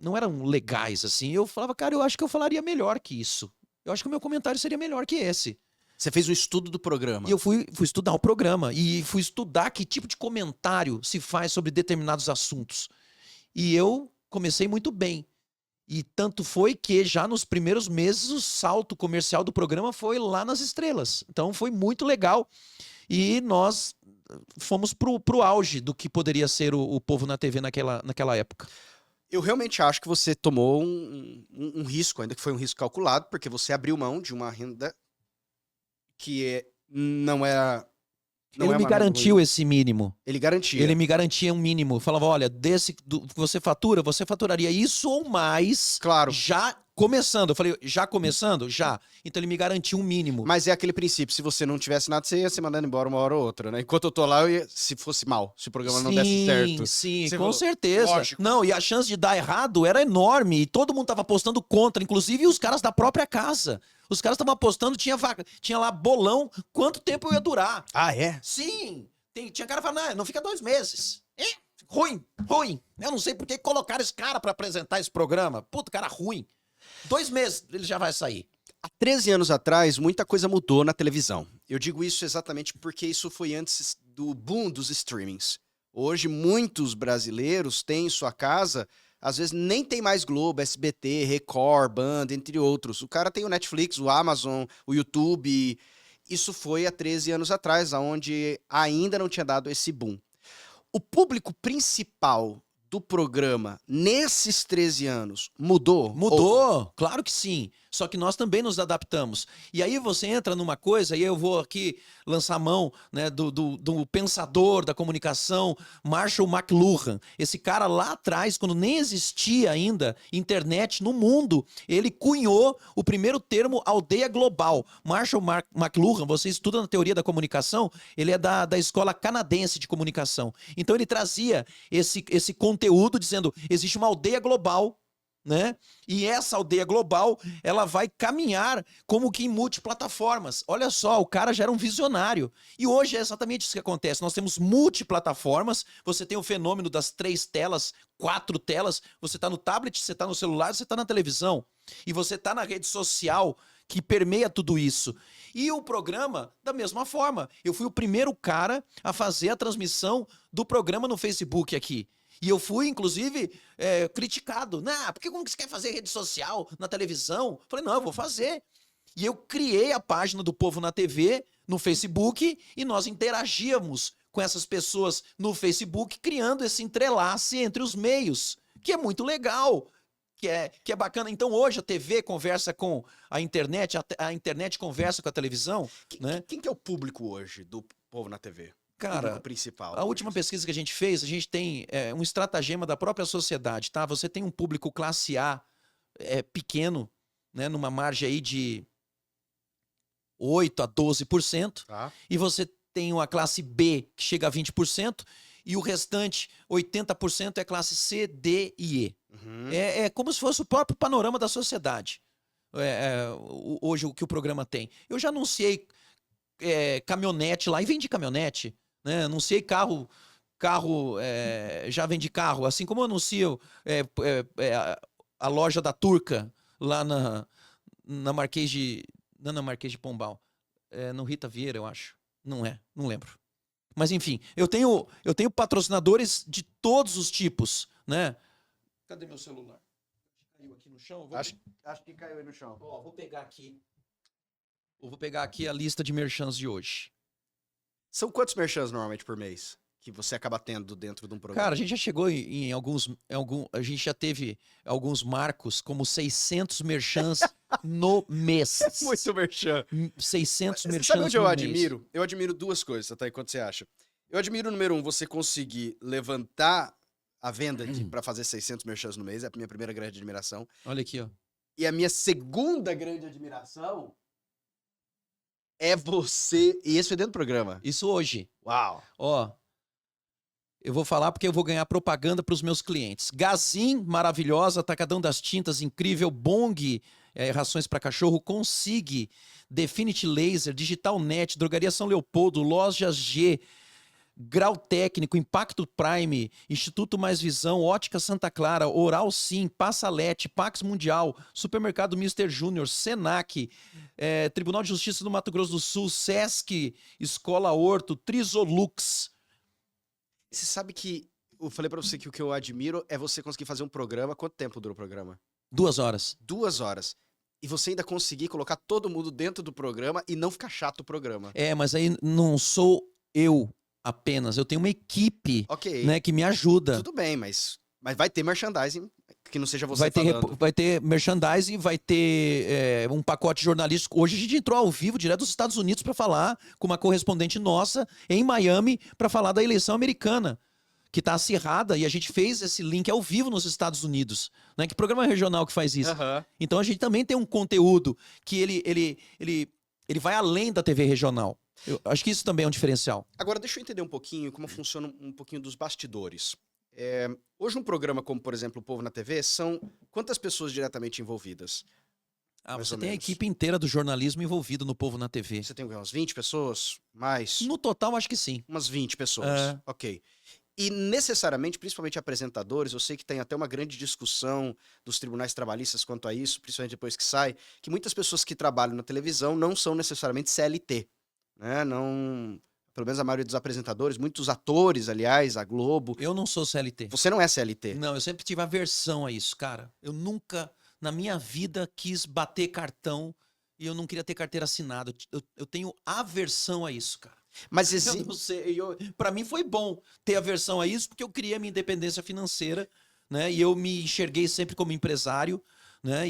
legais, assim. Eu falava, cara, eu acho que eu falaria melhor que isso. Eu acho que o meu comentário seria melhor que esse. Você fez um estudo do programa. E eu fui estudar o programa e fui estudar que tipo de comentário se faz sobre determinados assuntos. E eu comecei muito bem. E tanto foi que já nos primeiros meses o salto comercial do programa foi lá nas estrelas. Então foi muito legal. E nós fomos pro auge do que poderia ser o Povo na TV naquela época. Eu realmente acho que você tomou um risco, ainda que foi um risco calculado, porque você abriu mão de uma renda que não era... Ele me garantiu esse mínimo. Ele garantia. Ele me garantia um mínimo. Falava, olha, desse que você fatura, você faturaria isso ou mais. Claro. Já começando. Eu falei, já começando? Já. Então ele me garantiu um mínimo. Mas é aquele princípio, se você não tivesse nada, você ia ser mandando embora uma hora ou outra, né? Enquanto eu tô lá, se fosse mal, se o programa não desse certo. Sim, Você com falou, certeza. lógico. Não, e a chance de dar errado era enorme. E todo mundo tava apostando contra, inclusive os caras da própria casa. Os caras estavam apostando, tinha lá bolão, quanto tempo eu ia durar. Ah, é? Sim. Tinha cara falando, não fica 2 meses. Ruim. Eu não sei por que colocaram esse cara pra apresentar esse programa. Puta, cara ruim. 2 meses ele já vai sair. Há 13 anos atrás, muita coisa mudou na televisão. Eu digo isso exatamente porque isso foi antes do boom dos streamings. Hoje, muitos brasileiros têm em sua casa, às vezes nem tem mais Globo, SBT, Record, Band, entre outros. O cara tem o Netflix, o Amazon, o YouTube. Isso foi há 13 anos atrás, onde ainda não tinha dado esse boom. O público principal do programa nesses 13 anos mudou? Mudou, claro que sim. Só que nós também nos adaptamos. E aí você entra numa coisa, e eu vou aqui lançar a mão, né, do pensador da comunicação, Marshall McLuhan. Esse cara lá atrás, quando nem existia ainda internet no mundo, ele cunhou o primeiro termo aldeia global. Marshall McLuhan, você estuda na teoria da comunicação, ele é da escola canadense de comunicação. Então ele trazia esse conteúdo dizendo, existe uma aldeia global, né? E essa aldeia global, ela vai caminhar como que em multiplataformas. Olha só, o cara já era um visionário. E hoje é exatamente isso que acontece. Nós temos multiplataformas, você tem o fenômeno das 3 telas, 4 telas, você está no tablet, você está no celular, você está na televisão. E você está na rede social que permeia tudo isso. E o programa, da mesma forma. Eu fui o primeiro cara a fazer a transmissão do programa no Facebook aqui. E eu fui, inclusive, criticado. Não, porque como que você quer fazer rede social na televisão? Falei, não, eu vou fazer. E eu criei a página do Povo na TV no Facebook e nós interagíamos com essas pessoas no Facebook, criando esse entrelace entre os meios, que é muito legal, que é bacana. Então hoje a TV conversa com a internet conversa com a televisão. Né? Quem que é o público hoje do Povo na TV? Cara, principal. A última pesquisa que a gente fez, a gente tem um estratagema da própria sociedade, tá? Você tem um público classe A pequeno, né, numa margem aí de 8 a 12%, Tá. e você tem uma classe B que chega a 20%, e o restante, 80%, é classe C, D e E. Uhum. É como se fosse o próprio panorama da sociedade. Hoje o que o programa tem. Eu já anunciei caminhonete lá e vendi caminhonete, né? Anunciei carro, já vendi carro, assim como eu anuncio a loja da Turca lá na Marquês de. Não, na Marquês de Pombal. No Rita Vieira, eu acho. Não lembro. Mas enfim, eu tenho patrocinadores de todos os tipos, né? Cadê meu celular? Caiu aqui no chão? Acho que caiu aí no chão. Ó, vou pegar aqui. Eu vou pegar aqui a lista de merchans de hoje. São quantos merchans normalmente por mês que você acaba tendo dentro de um programa? Cara, a gente já chegou em alguns. A gente já teve alguns marcos, como 600 merchans no mês. Muito merchan. 600 Você merchans sabe onde eu no mês. admiro? Eu admiro duas coisas, tá? Quanto você acha? Eu admiro, número um, você conseguir levantar a venda para fazer 600 merchans no mês. É a minha primeira grande admiração. Olha aqui, ó. E a minha segunda grande admiração é você... E esse foi dentro do programa. Isso hoje. Uau. Ó. Eu vou falar porque eu vou ganhar propaganda para os meus clientes. Gazin, maravilhosa. Atacadão das Tintas, incrível. Bong, rações para cachorro. Consig, Definity Laser, Digital Net, Drogaria São Leopoldo, Lojas G, Grau Técnico, Impacto Prime, Instituto Mais Visão, Ótica Santa Clara, Oral Sim, Passalete, Pax Mundial, Supermercado Mister Júnior, Senac, Tribunal de Justiça do Mato Grosso do Sul, Sesc, Escola Horto, Trisolux. Você sabe que eu falei pra você que o que eu admiro é você conseguir fazer um programa. Quanto tempo dura o programa? 2 horas. 2 horas. E você ainda conseguir colocar todo mundo dentro do programa e não ficar chato o programa. Mas aí não sou eu apenas. Eu tenho uma equipe, Ok. né, que me ajuda. Tudo bem, mas vai ter merchandising que não seja você falando. Vai ter merchandising, vai ter um pacote jornalístico. Hoje a gente entrou ao vivo, direto dos Estados Unidos, para falar com uma correspondente nossa em Miami, para falar da eleição americana, que está acirrada, e a gente fez esse link ao vivo nos Estados Unidos. Né? Que programa regional que faz isso? Aham. Então a gente também tem um conteúdo que ele vai além da TV regional. Eu acho que isso também é um diferencial. Agora, deixa eu entender um pouquinho como funciona um pouquinho dos bastidores. Hoje um programa como, por exemplo, o Povo na TV, são quantas pessoas diretamente envolvidas? Mais Você ou tem a menos. equipe inteira do jornalismo envolvido no Povo na TV. Você tem o quê, umas 20 pessoas? Mais? No total, acho que sim. Umas 20 pessoas. É. Ok. E necessariamente, principalmente apresentadores, eu sei que tem até uma grande discussão dos tribunais trabalhistas quanto a isso, principalmente depois que sai, que muitas pessoas que trabalham na televisão não são necessariamente CLT. Né? Não, pelo menos a maioria dos apresentadores, muitos atores, aliás, a Globo. Eu não sou CLT. Você não é CLT. Não, eu sempre tive aversão a isso, cara. Eu nunca, na minha vida, quis bater cartão e eu não queria ter carteira assinada. Eu tenho aversão a isso, cara. Mas Eu não sei. Pra mim foi bom ter aversão a isso, porque eu criei a minha independência financeira, né? E eu me enxerguei sempre como empresário, né?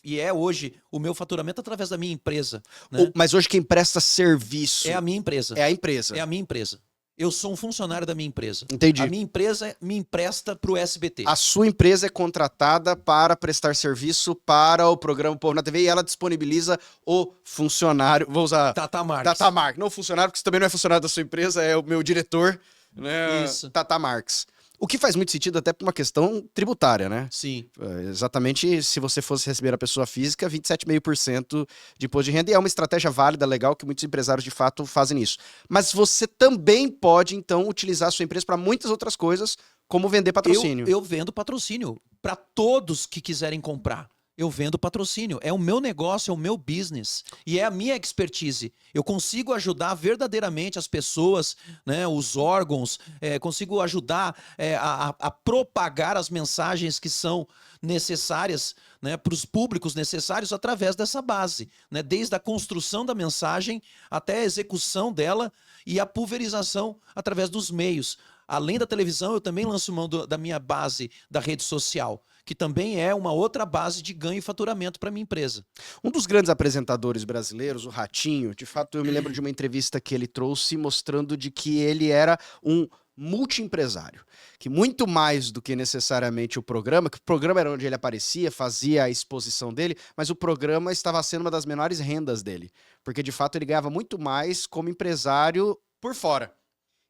E é hoje o meu faturamento através da minha empresa. Né? Mas hoje quem presta serviço É a minha empresa. é a empresa. É a minha empresa. Eu sou um funcionário da minha empresa. Entendi. A minha empresa me empresta pro SBT. A sua empresa é contratada para prestar serviço para o programa Povo na TV e ela disponibiliza o funcionário. Vou usar Tata Marques. Tata Marques. Não o funcionário, porque você também não é funcionário da sua empresa, é o meu diretor, né? Isso. Tata Marques. O que faz muito sentido até por uma questão tributária, né? Sim. Exatamente, se você fosse receber a pessoa física, 27,5% de imposto de renda. E é uma estratégia válida, legal, que muitos empresários de fato fazem isso. Mas você também pode, então, utilizar a sua empresa para muitas outras coisas, como vender patrocínio. Eu vendo patrocínio para todos que quiserem comprar. Eu vendo patrocínio. É o meu negócio, é o meu business. E é a minha expertise. Eu consigo ajudar verdadeiramente as pessoas, né, os órgãos, consigo ajudar a propagar as mensagens que são necessárias, né, para os públicos necessários através dessa base. Né, desde a construção da mensagem até a execução dela e a pulverização através dos meios. Além da televisão, eu também lanço mão da minha base da rede social, que também é uma outra base de ganho e faturamento para minha empresa. Um dos grandes apresentadores brasileiros, o Ratinho, de fato eu me lembro de uma entrevista que ele trouxe mostrando de que ele era um multiempresário, que muito mais do que necessariamente o programa, que o programa era onde ele aparecia, fazia a exposição dele, mas o programa estava sendo uma das menores rendas dele, porque de fato ele ganhava muito mais como empresário por fora.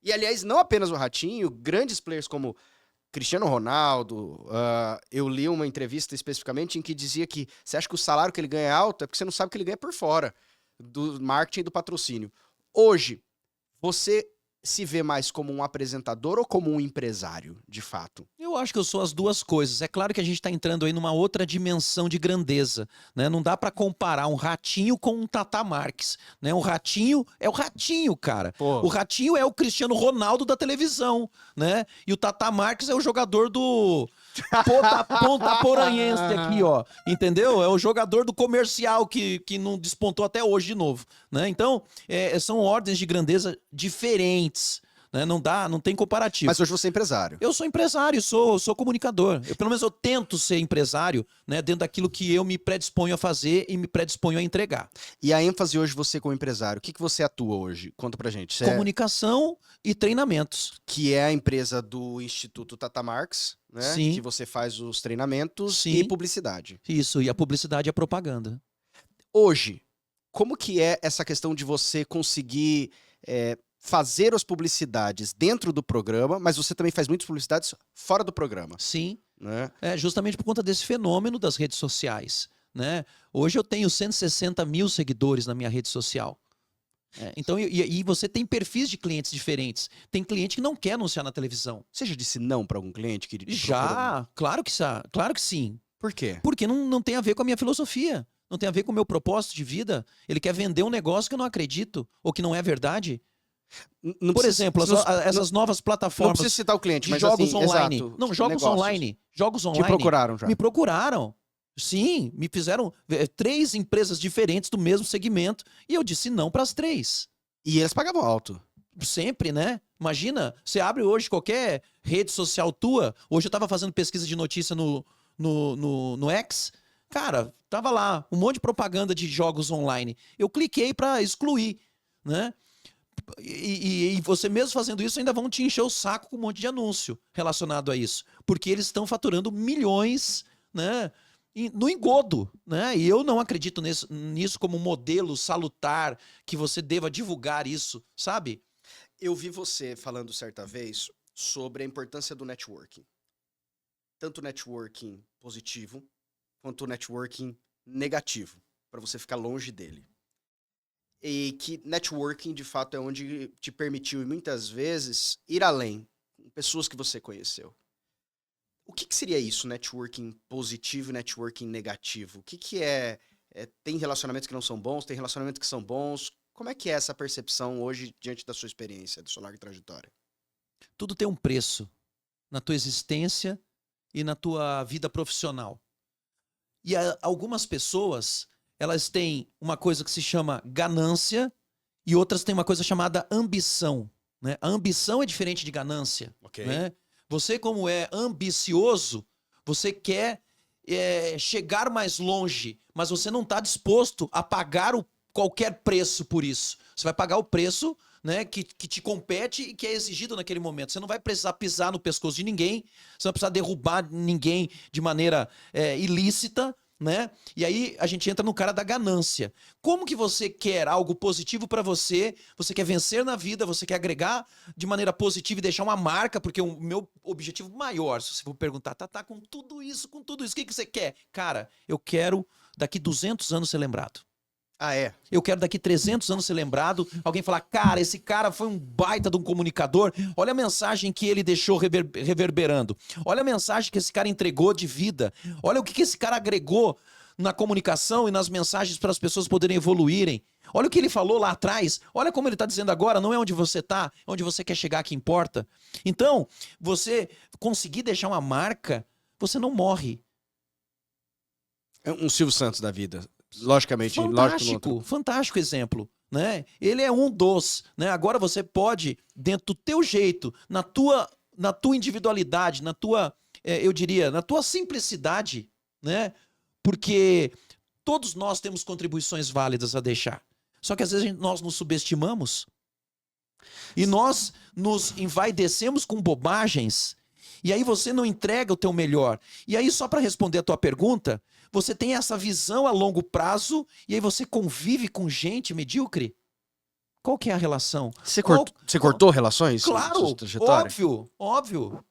E aliás, não apenas o Ratinho, grandes players como Cristiano Ronaldo, eu li uma entrevista especificamente em que dizia que você acha que o salário que ele ganha é alto é porque você não sabe que ele ganha por fora do marketing e do patrocínio. Hoje, você se vê mais como um apresentador ou como um empresário, de fato? Eu acho que eu sou as duas coisas. É claro que a gente está entrando aí numa outra dimensão de grandeza, né? Não dá para comparar um Ratinho com um Tata Marques, né? O Ratinho é o Ratinho, cara. Pô. O Ratinho é o Cristiano Ronaldo da televisão, né? E o Tata Marques é o jogador do Ponta Poranhense aqui, ó. Entendeu? É o jogador do comercial que não despontou até hoje de novo, né? Então, são ordens de grandeza diferentes. Né? Não tem comparativo. Mas hoje você é empresário. Eu sou empresário, sou comunicador. Pelo menos eu tento ser empresário, né, dentro daquilo que eu me predisponho a fazer e me predisponho a entregar. E a ênfase hoje, você como empresário, o que você atua hoje? Conta pra gente. Você Comunicação e treinamentos. que é a empresa do Instituto Tata Marques, né? Sim. Que você faz os treinamentos Sim. e publicidade. Isso, e a publicidade e a propaganda. Hoje, como que é essa questão de você conseguir fazer as publicidades dentro do programa, mas você também faz muitas publicidades fora do programa, Sim, né? justamente por conta desse fenômeno das redes sociais. Né? Hoje eu tenho 160 mil seguidores na minha rede social. Então, e você tem perfis de clientes diferentes. Tem cliente que não quer anunciar na televisão. Você já disse não para algum cliente que Já, claro que sim. Por quê? Porque não tem a ver com a minha filosofia. Não tem a ver com o meu propósito de vida. Ele quer vender um negócio que eu não acredito ou que não é verdade. Não Por precisa- exemplo, essas novas não plataformas precisa citar o cliente, de mas jogos assim, online. exato, Não, jogos negócios. online. Jogos Te online. procuraram já. Me procuraram. Sim, me fizeram 3 empresas diferentes do mesmo segmento e eu disse não para as 3. E eles pagavam alto. Sempre, né? Imagina, você abre hoje qualquer rede social tua. Hoje eu tava fazendo pesquisa de notícia no X. Cara, tava lá um monte de propaganda de jogos online. Eu cliquei para excluir, né? E você mesmo fazendo isso ainda vão te encher o saco com um monte de anúncio relacionado a isso. Porque eles estão faturando milhões, né? No engodo, né? E eu não acredito nisso como um modelo salutar que você deva divulgar isso, sabe? Eu vi você falando certa vez sobre a importância do networking. Tanto networking positivo quanto networking negativo, para você ficar longe dele. E que networking, de fato, é onde te permitiu, e muitas vezes, ir além, com pessoas que você conheceu. O que seria isso, networking positivo e networking negativo? O que é? Tem relacionamentos que não são bons, tem relacionamentos que são bons. Como é que é essa percepção hoje, diante da sua experiência, da sua larga trajetória? Tudo tem um preço na tua existência e na tua vida profissional. E algumas pessoas, elas têm uma coisa que se chama ganância e outras têm uma coisa chamada ambição. Né? A ambição é diferente de ganância. Ok. Né? Você, como é ambicioso, você quer chegar mais longe, mas você não está disposto a pagar qualquer preço por isso. Você vai pagar o preço, né, que te compete e que é exigido naquele momento. Você não vai precisar pisar no pescoço de ninguém, você não vai precisar derrubar ninguém de maneira ilícita, né? E aí a gente entra no cara da ganância. Como que você quer algo positivo para você? Você quer vencer na vida, você quer agregar de maneira positiva e deixar uma marca, porque o meu objetivo maior, se você for perguntar, tá com tudo isso, o que você quer? Cara, eu quero daqui 200 anos ser lembrado. Ah, é? Eu quero daqui 300 anos ser lembrado, alguém falar, cara, esse cara foi um baita de um comunicador, olha a mensagem que ele deixou reverberando, olha a mensagem que esse cara entregou de vida, olha o que esse cara agregou na comunicação e nas mensagens para as pessoas poderem evoluírem, olha o que ele falou lá atrás, olha como ele está dizendo agora, não é onde você está, é onde você quer chegar que importa. Então, você conseguir deixar uma marca, você não morre. É um Silvio Santos da vida. Logicamente, Fantástico exemplo, né? Ele é um dos, né? Agora você pode, dentro do teu jeito, na tua individualidade, na tua, eu diria, na tua simplicidade, né? Porque todos nós temos contribuições válidas a deixar. Só que às vezes nós nos subestimamos. E nós nos envaidecemos com bobagens, e aí você não entrega o teu melhor. E aí, só para responder a tua pergunta, você tem essa visão a longo prazo, e aí você convive com gente medíocre? Qual que é a relação? Você Qual- cortou relações? na Claro, sua trajetória? óbvio.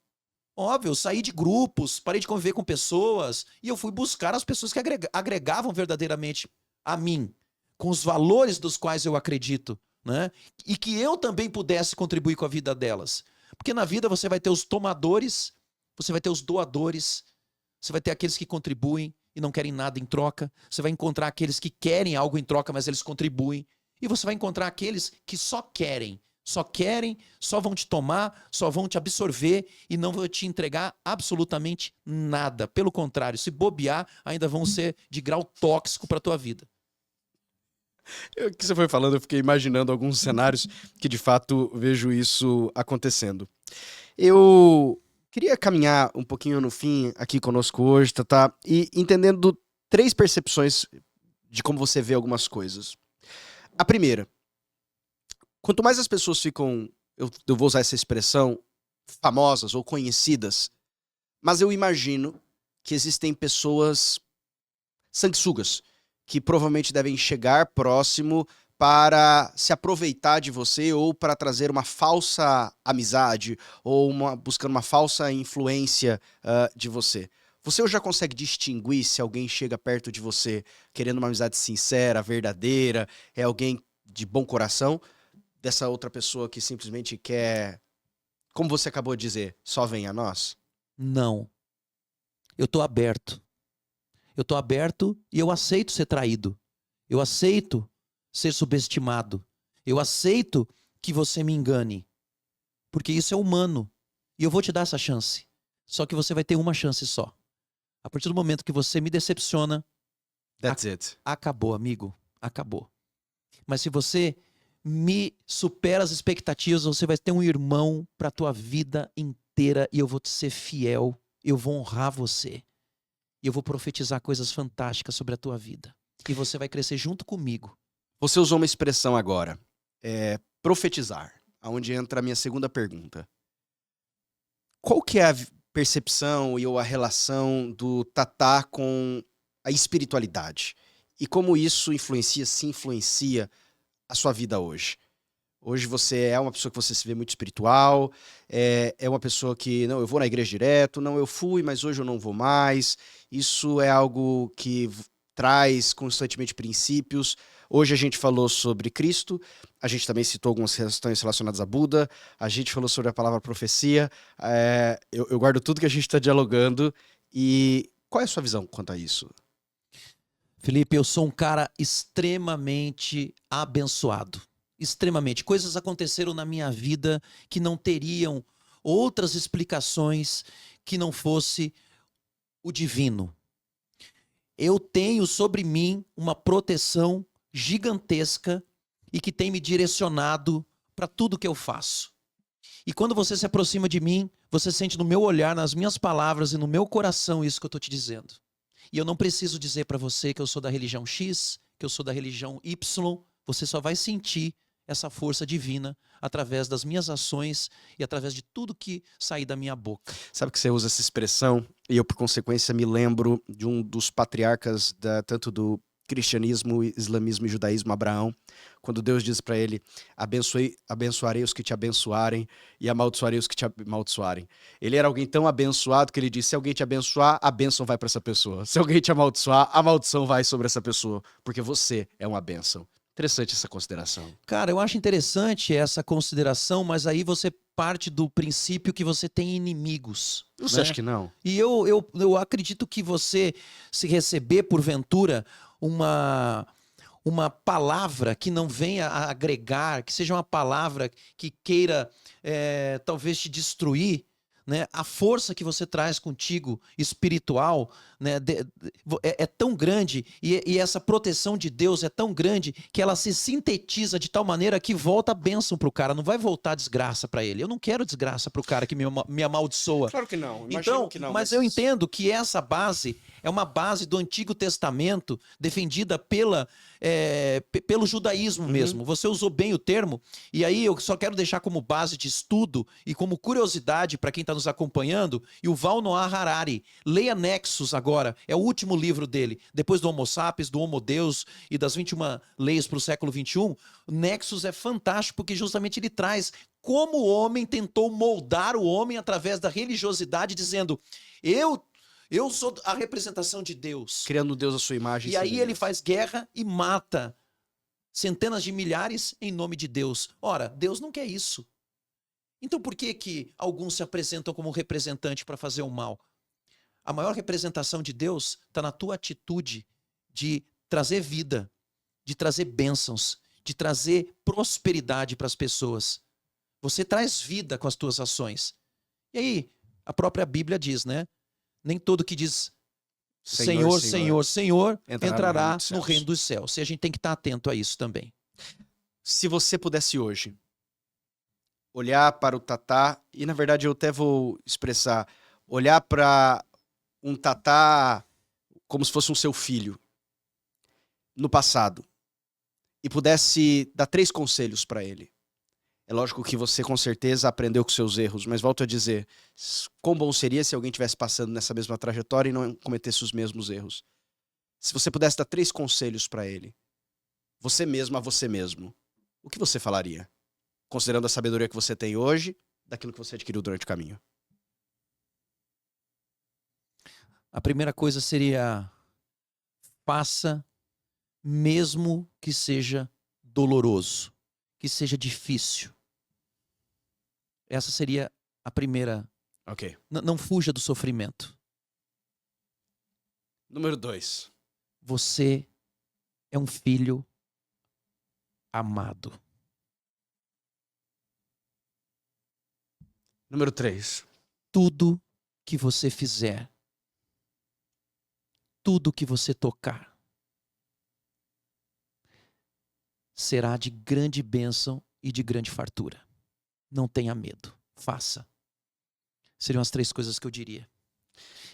Eu saí de grupos, parei de conviver com pessoas, e eu fui buscar as pessoas que agregavam verdadeiramente a mim, com os valores dos quais eu acredito, né? E que eu também pudesse contribuir com a vida delas. Porque na vida você vai ter os tomadores, você vai ter os doadores, você vai ter aqueles que contribuem e não querem nada em troca, você vai encontrar aqueles que querem algo em troca, mas eles contribuem, e você vai encontrar aqueles que só querem, só vão te tomar, só vão te absorver e não vão te entregar absolutamente nada. Pelo contrário, se bobear, ainda vão ser de grau tóxico para tua vida. O que você foi falando, eu fiquei imaginando alguns cenários que de fato vejo isso acontecendo. Eu queria caminhar um pouquinho no fim aqui conosco hoje, Tatá, e entendendo 3 percepções de como você vê algumas coisas. A primeira, quanto mais as pessoas ficam, eu vou usar essa expressão, famosas ou conhecidas, mas eu imagino que existem pessoas sanguessugas, que provavelmente devem chegar próximo para se aproveitar de você ou para trazer uma falsa amizade ou buscando uma falsa influência de você. Você hoje já consegue distinguir se alguém chega perto de você querendo uma amizade sincera, verdadeira, é alguém de bom coração, dessa outra pessoa que simplesmente quer, como você acabou de dizer, só vem a nós? Não. Eu tô aberto. Eu tô aberto e eu aceito ser traído. Eu aceito ser subestimado. Eu aceito que você me engane. Porque isso é humano. E eu vou te dar essa chance. Só que você vai ter uma chance só. A partir do momento que você me decepciona, That's it. acabou, amigo. Acabou. Mas se você me supera as expectativas, você vai ter um irmão para tua vida inteira e eu vou te ser fiel. Eu vou honrar você. E eu vou profetizar coisas fantásticas sobre a tua vida. E você vai crescer junto comigo. Você usou uma expressão agora, profetizar, onde entra a minha segunda pergunta. Qual que é a percepção ou a relação do Tatá com a espiritualidade? E como isso se influencia a sua vida hoje? Hoje você é uma pessoa que você se vê muito espiritual, é uma pessoa que, não, eu vou na igreja direto, não, eu fui, mas hoje eu não vou mais. Isso é algo que traz constantemente princípios. Hoje a gente falou sobre Cristo, a gente também citou algumas questões relacionadas a Buda, a gente falou sobre a palavra profecia. Eu guardo tudo que a gente está dialogando. E qual é a sua visão quanto a isso? Felipe, eu sou um cara extremamente abençoado. Extremamente. Coisas aconteceram na minha vida que não teriam outras explicações que não fosse o divino. Eu tenho sobre mim uma proteção gigantesca e que tem me direcionado para tudo que eu faço. E quando você se aproxima de mim, você sente no meu olhar, nas minhas palavras e no meu coração isso que eu estou te dizendo. E eu não preciso dizer para você que eu sou da religião X, que eu sou da religião Y. Você só vai sentir essa força divina através das minhas ações e através de tudo que sair da minha boca. Sabe que você usa essa expressão e eu, por consequência, me lembro de um dos patriarcas tanto do cristianismo, islamismo e judaísmo, Abraão, quando Deus diz para ele: abençoarei os que te abençoarem e amaldiçoarei os que te amaldiçoarem. Ele era alguém tão abençoado que ele disse: se alguém te abençoar, a bênção vai para essa pessoa. Se alguém te amaldiçoar, a maldição vai sobre essa pessoa, porque você é uma bênção. Interessante essa consideração. Cara, eu acho interessante essa consideração, mas aí você parte do princípio que você tem inimigos. Você né? acha que não? E eu acredito que você, se receber porventura uma palavra que não venha a agregar, que seja uma palavra que queira talvez te destruir, né? A força que você traz contigo espiritual, né, é tão grande e essa proteção de Deus é tão grande que ela se sintetiza de tal maneira que volta a bênção para o cara, não vai voltar desgraça para ele. Eu não quero desgraça para o cara que me amaldiçoa. Claro que não. Então, Que não, mas eu entendo que essa base é uma base do Antigo Testamento defendida pelo judaísmo mesmo. Você usou bem o termo, e aí eu só quero deixar como base de estudo e como curiosidade para quem está nos acompanhando, Yuval Noah Harari. Leia Nexos agora, é o último livro dele, depois do Homo Sapiens, do Homo Deus e das 21 leis para o século XXI. Nexos é fantástico porque justamente ele traz como o homem tentou moldar o homem através da religiosidade, dizendo, eu sou a representação de Deus. Criando Deus à sua imagem. E aí ele faz guerra e mata centenas de milhares em nome de Deus. Ora, Deus não quer isso. Então por que alguns se apresentam como representante para fazer o mal? A maior representação de Deus está na tua atitude de trazer vida, de trazer bênçãos, de trazer prosperidade para as pessoas. Você traz vida com as tuas ações. E aí, a própria Bíblia diz, né? Nem todo que diz Senhor, Senhor, Senhor, entrará no reino dos céus. E a gente tem que estar atento a isso também. Se você pudesse hoje olhar para o Tatá, e na verdade eu até vou expressar, olhar para um Tatá como se fosse um seu filho, no passado, e pudesse dar 3 conselhos para ele. É lógico que você com certeza aprendeu com seus erros, mas volto a dizer, quão bom seria se alguém estivesse passando nessa mesma trajetória e não cometesse os mesmos erros. Se você pudesse dar 3 conselhos para ele, você mesmo a você mesmo, o que você falaria? Considerando a sabedoria que você tem hoje, daquilo que você adquiriu durante o caminho. A primeira coisa seria, faça mesmo que seja doloroso, que seja difícil. Essa seria a primeira. Ok. Não fuja do sofrimento. Número 2. Você é um filho amado. Número 3. Tudo que você fizer, tudo que você tocar, será de grande bênção e de grande fartura. Não tenha medo, faça. Seriam as 3 coisas que eu diria.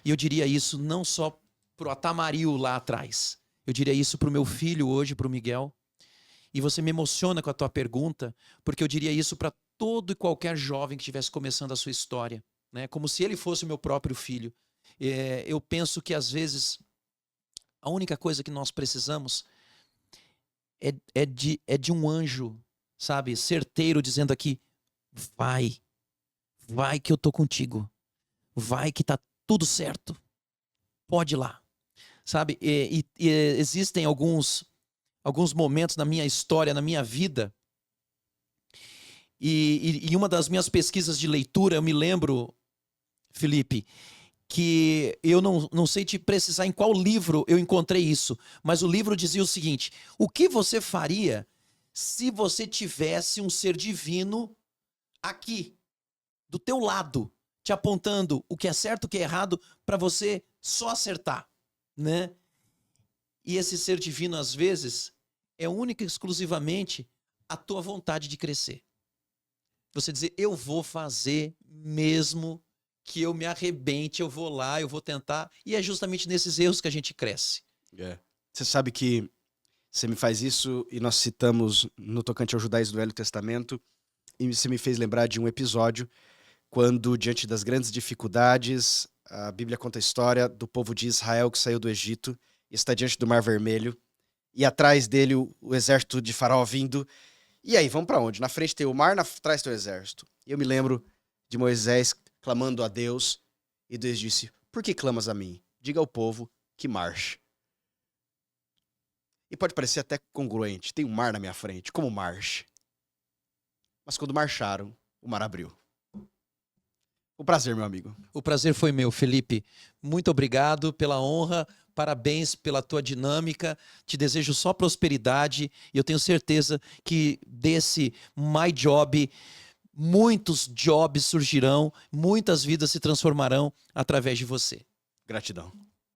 E eu diria isso não só pro Atamaril lá atrás. Eu diria isso pro meu filho hoje, pro Miguel. E você me emociona com a tua pergunta, porque eu diria isso para todo e qualquer jovem que estivesse começando a sua história, né? Como se ele fosse o meu próprio filho. Eu penso que às vezes a única coisa que nós precisamos é de um anjo, sabe, certeiro, dizendo aqui, vai que eu tô contigo, vai que tá tudo certo, pode ir lá, sabe, e existem alguns momentos na minha história, na minha vida, e uma das minhas pesquisas de leitura, eu me lembro, Felipe, que eu não sei te precisar em qual livro eu encontrei isso, mas o livro dizia o seguinte, o que você faria se você tivesse um ser divino aqui, do teu lado, te apontando o que é certo, o que é errado, para você só acertar, né? E esse ser divino, às vezes, é única e exclusivamente a tua vontade de crescer. Você dizer, eu vou fazer mesmo que eu me arrebente, eu vou lá, eu vou tentar. E é justamente nesses erros que a gente cresce. Você sabe que você me faz isso e nós citamos no tocante ao judaísmo do Velho Testamento e você me fez lembrar de um episódio quando, diante das grandes dificuldades, a Bíblia conta a história do povo de Israel que saiu do Egito e está diante do Mar Vermelho e atrás dele o exército de Faraó vindo. E aí, vamos para onde? Na frente tem o mar, atrás tem o exército. E eu me lembro de Moisés clamando a Deus, e Deus disse, por que clamas a mim? Diga ao povo que marche. E pode parecer até congruente, tem um mar na minha frente, como marche? Mas quando marcharam, o mar abriu. Um prazer, meu amigo. O prazer foi meu, Felipe. Muito obrigado pela honra, parabéns pela tua dinâmica, te desejo só prosperidade e eu tenho certeza que desse My Job, muitos jobs surgirão, muitas vidas se transformarão através de você. Gratidão.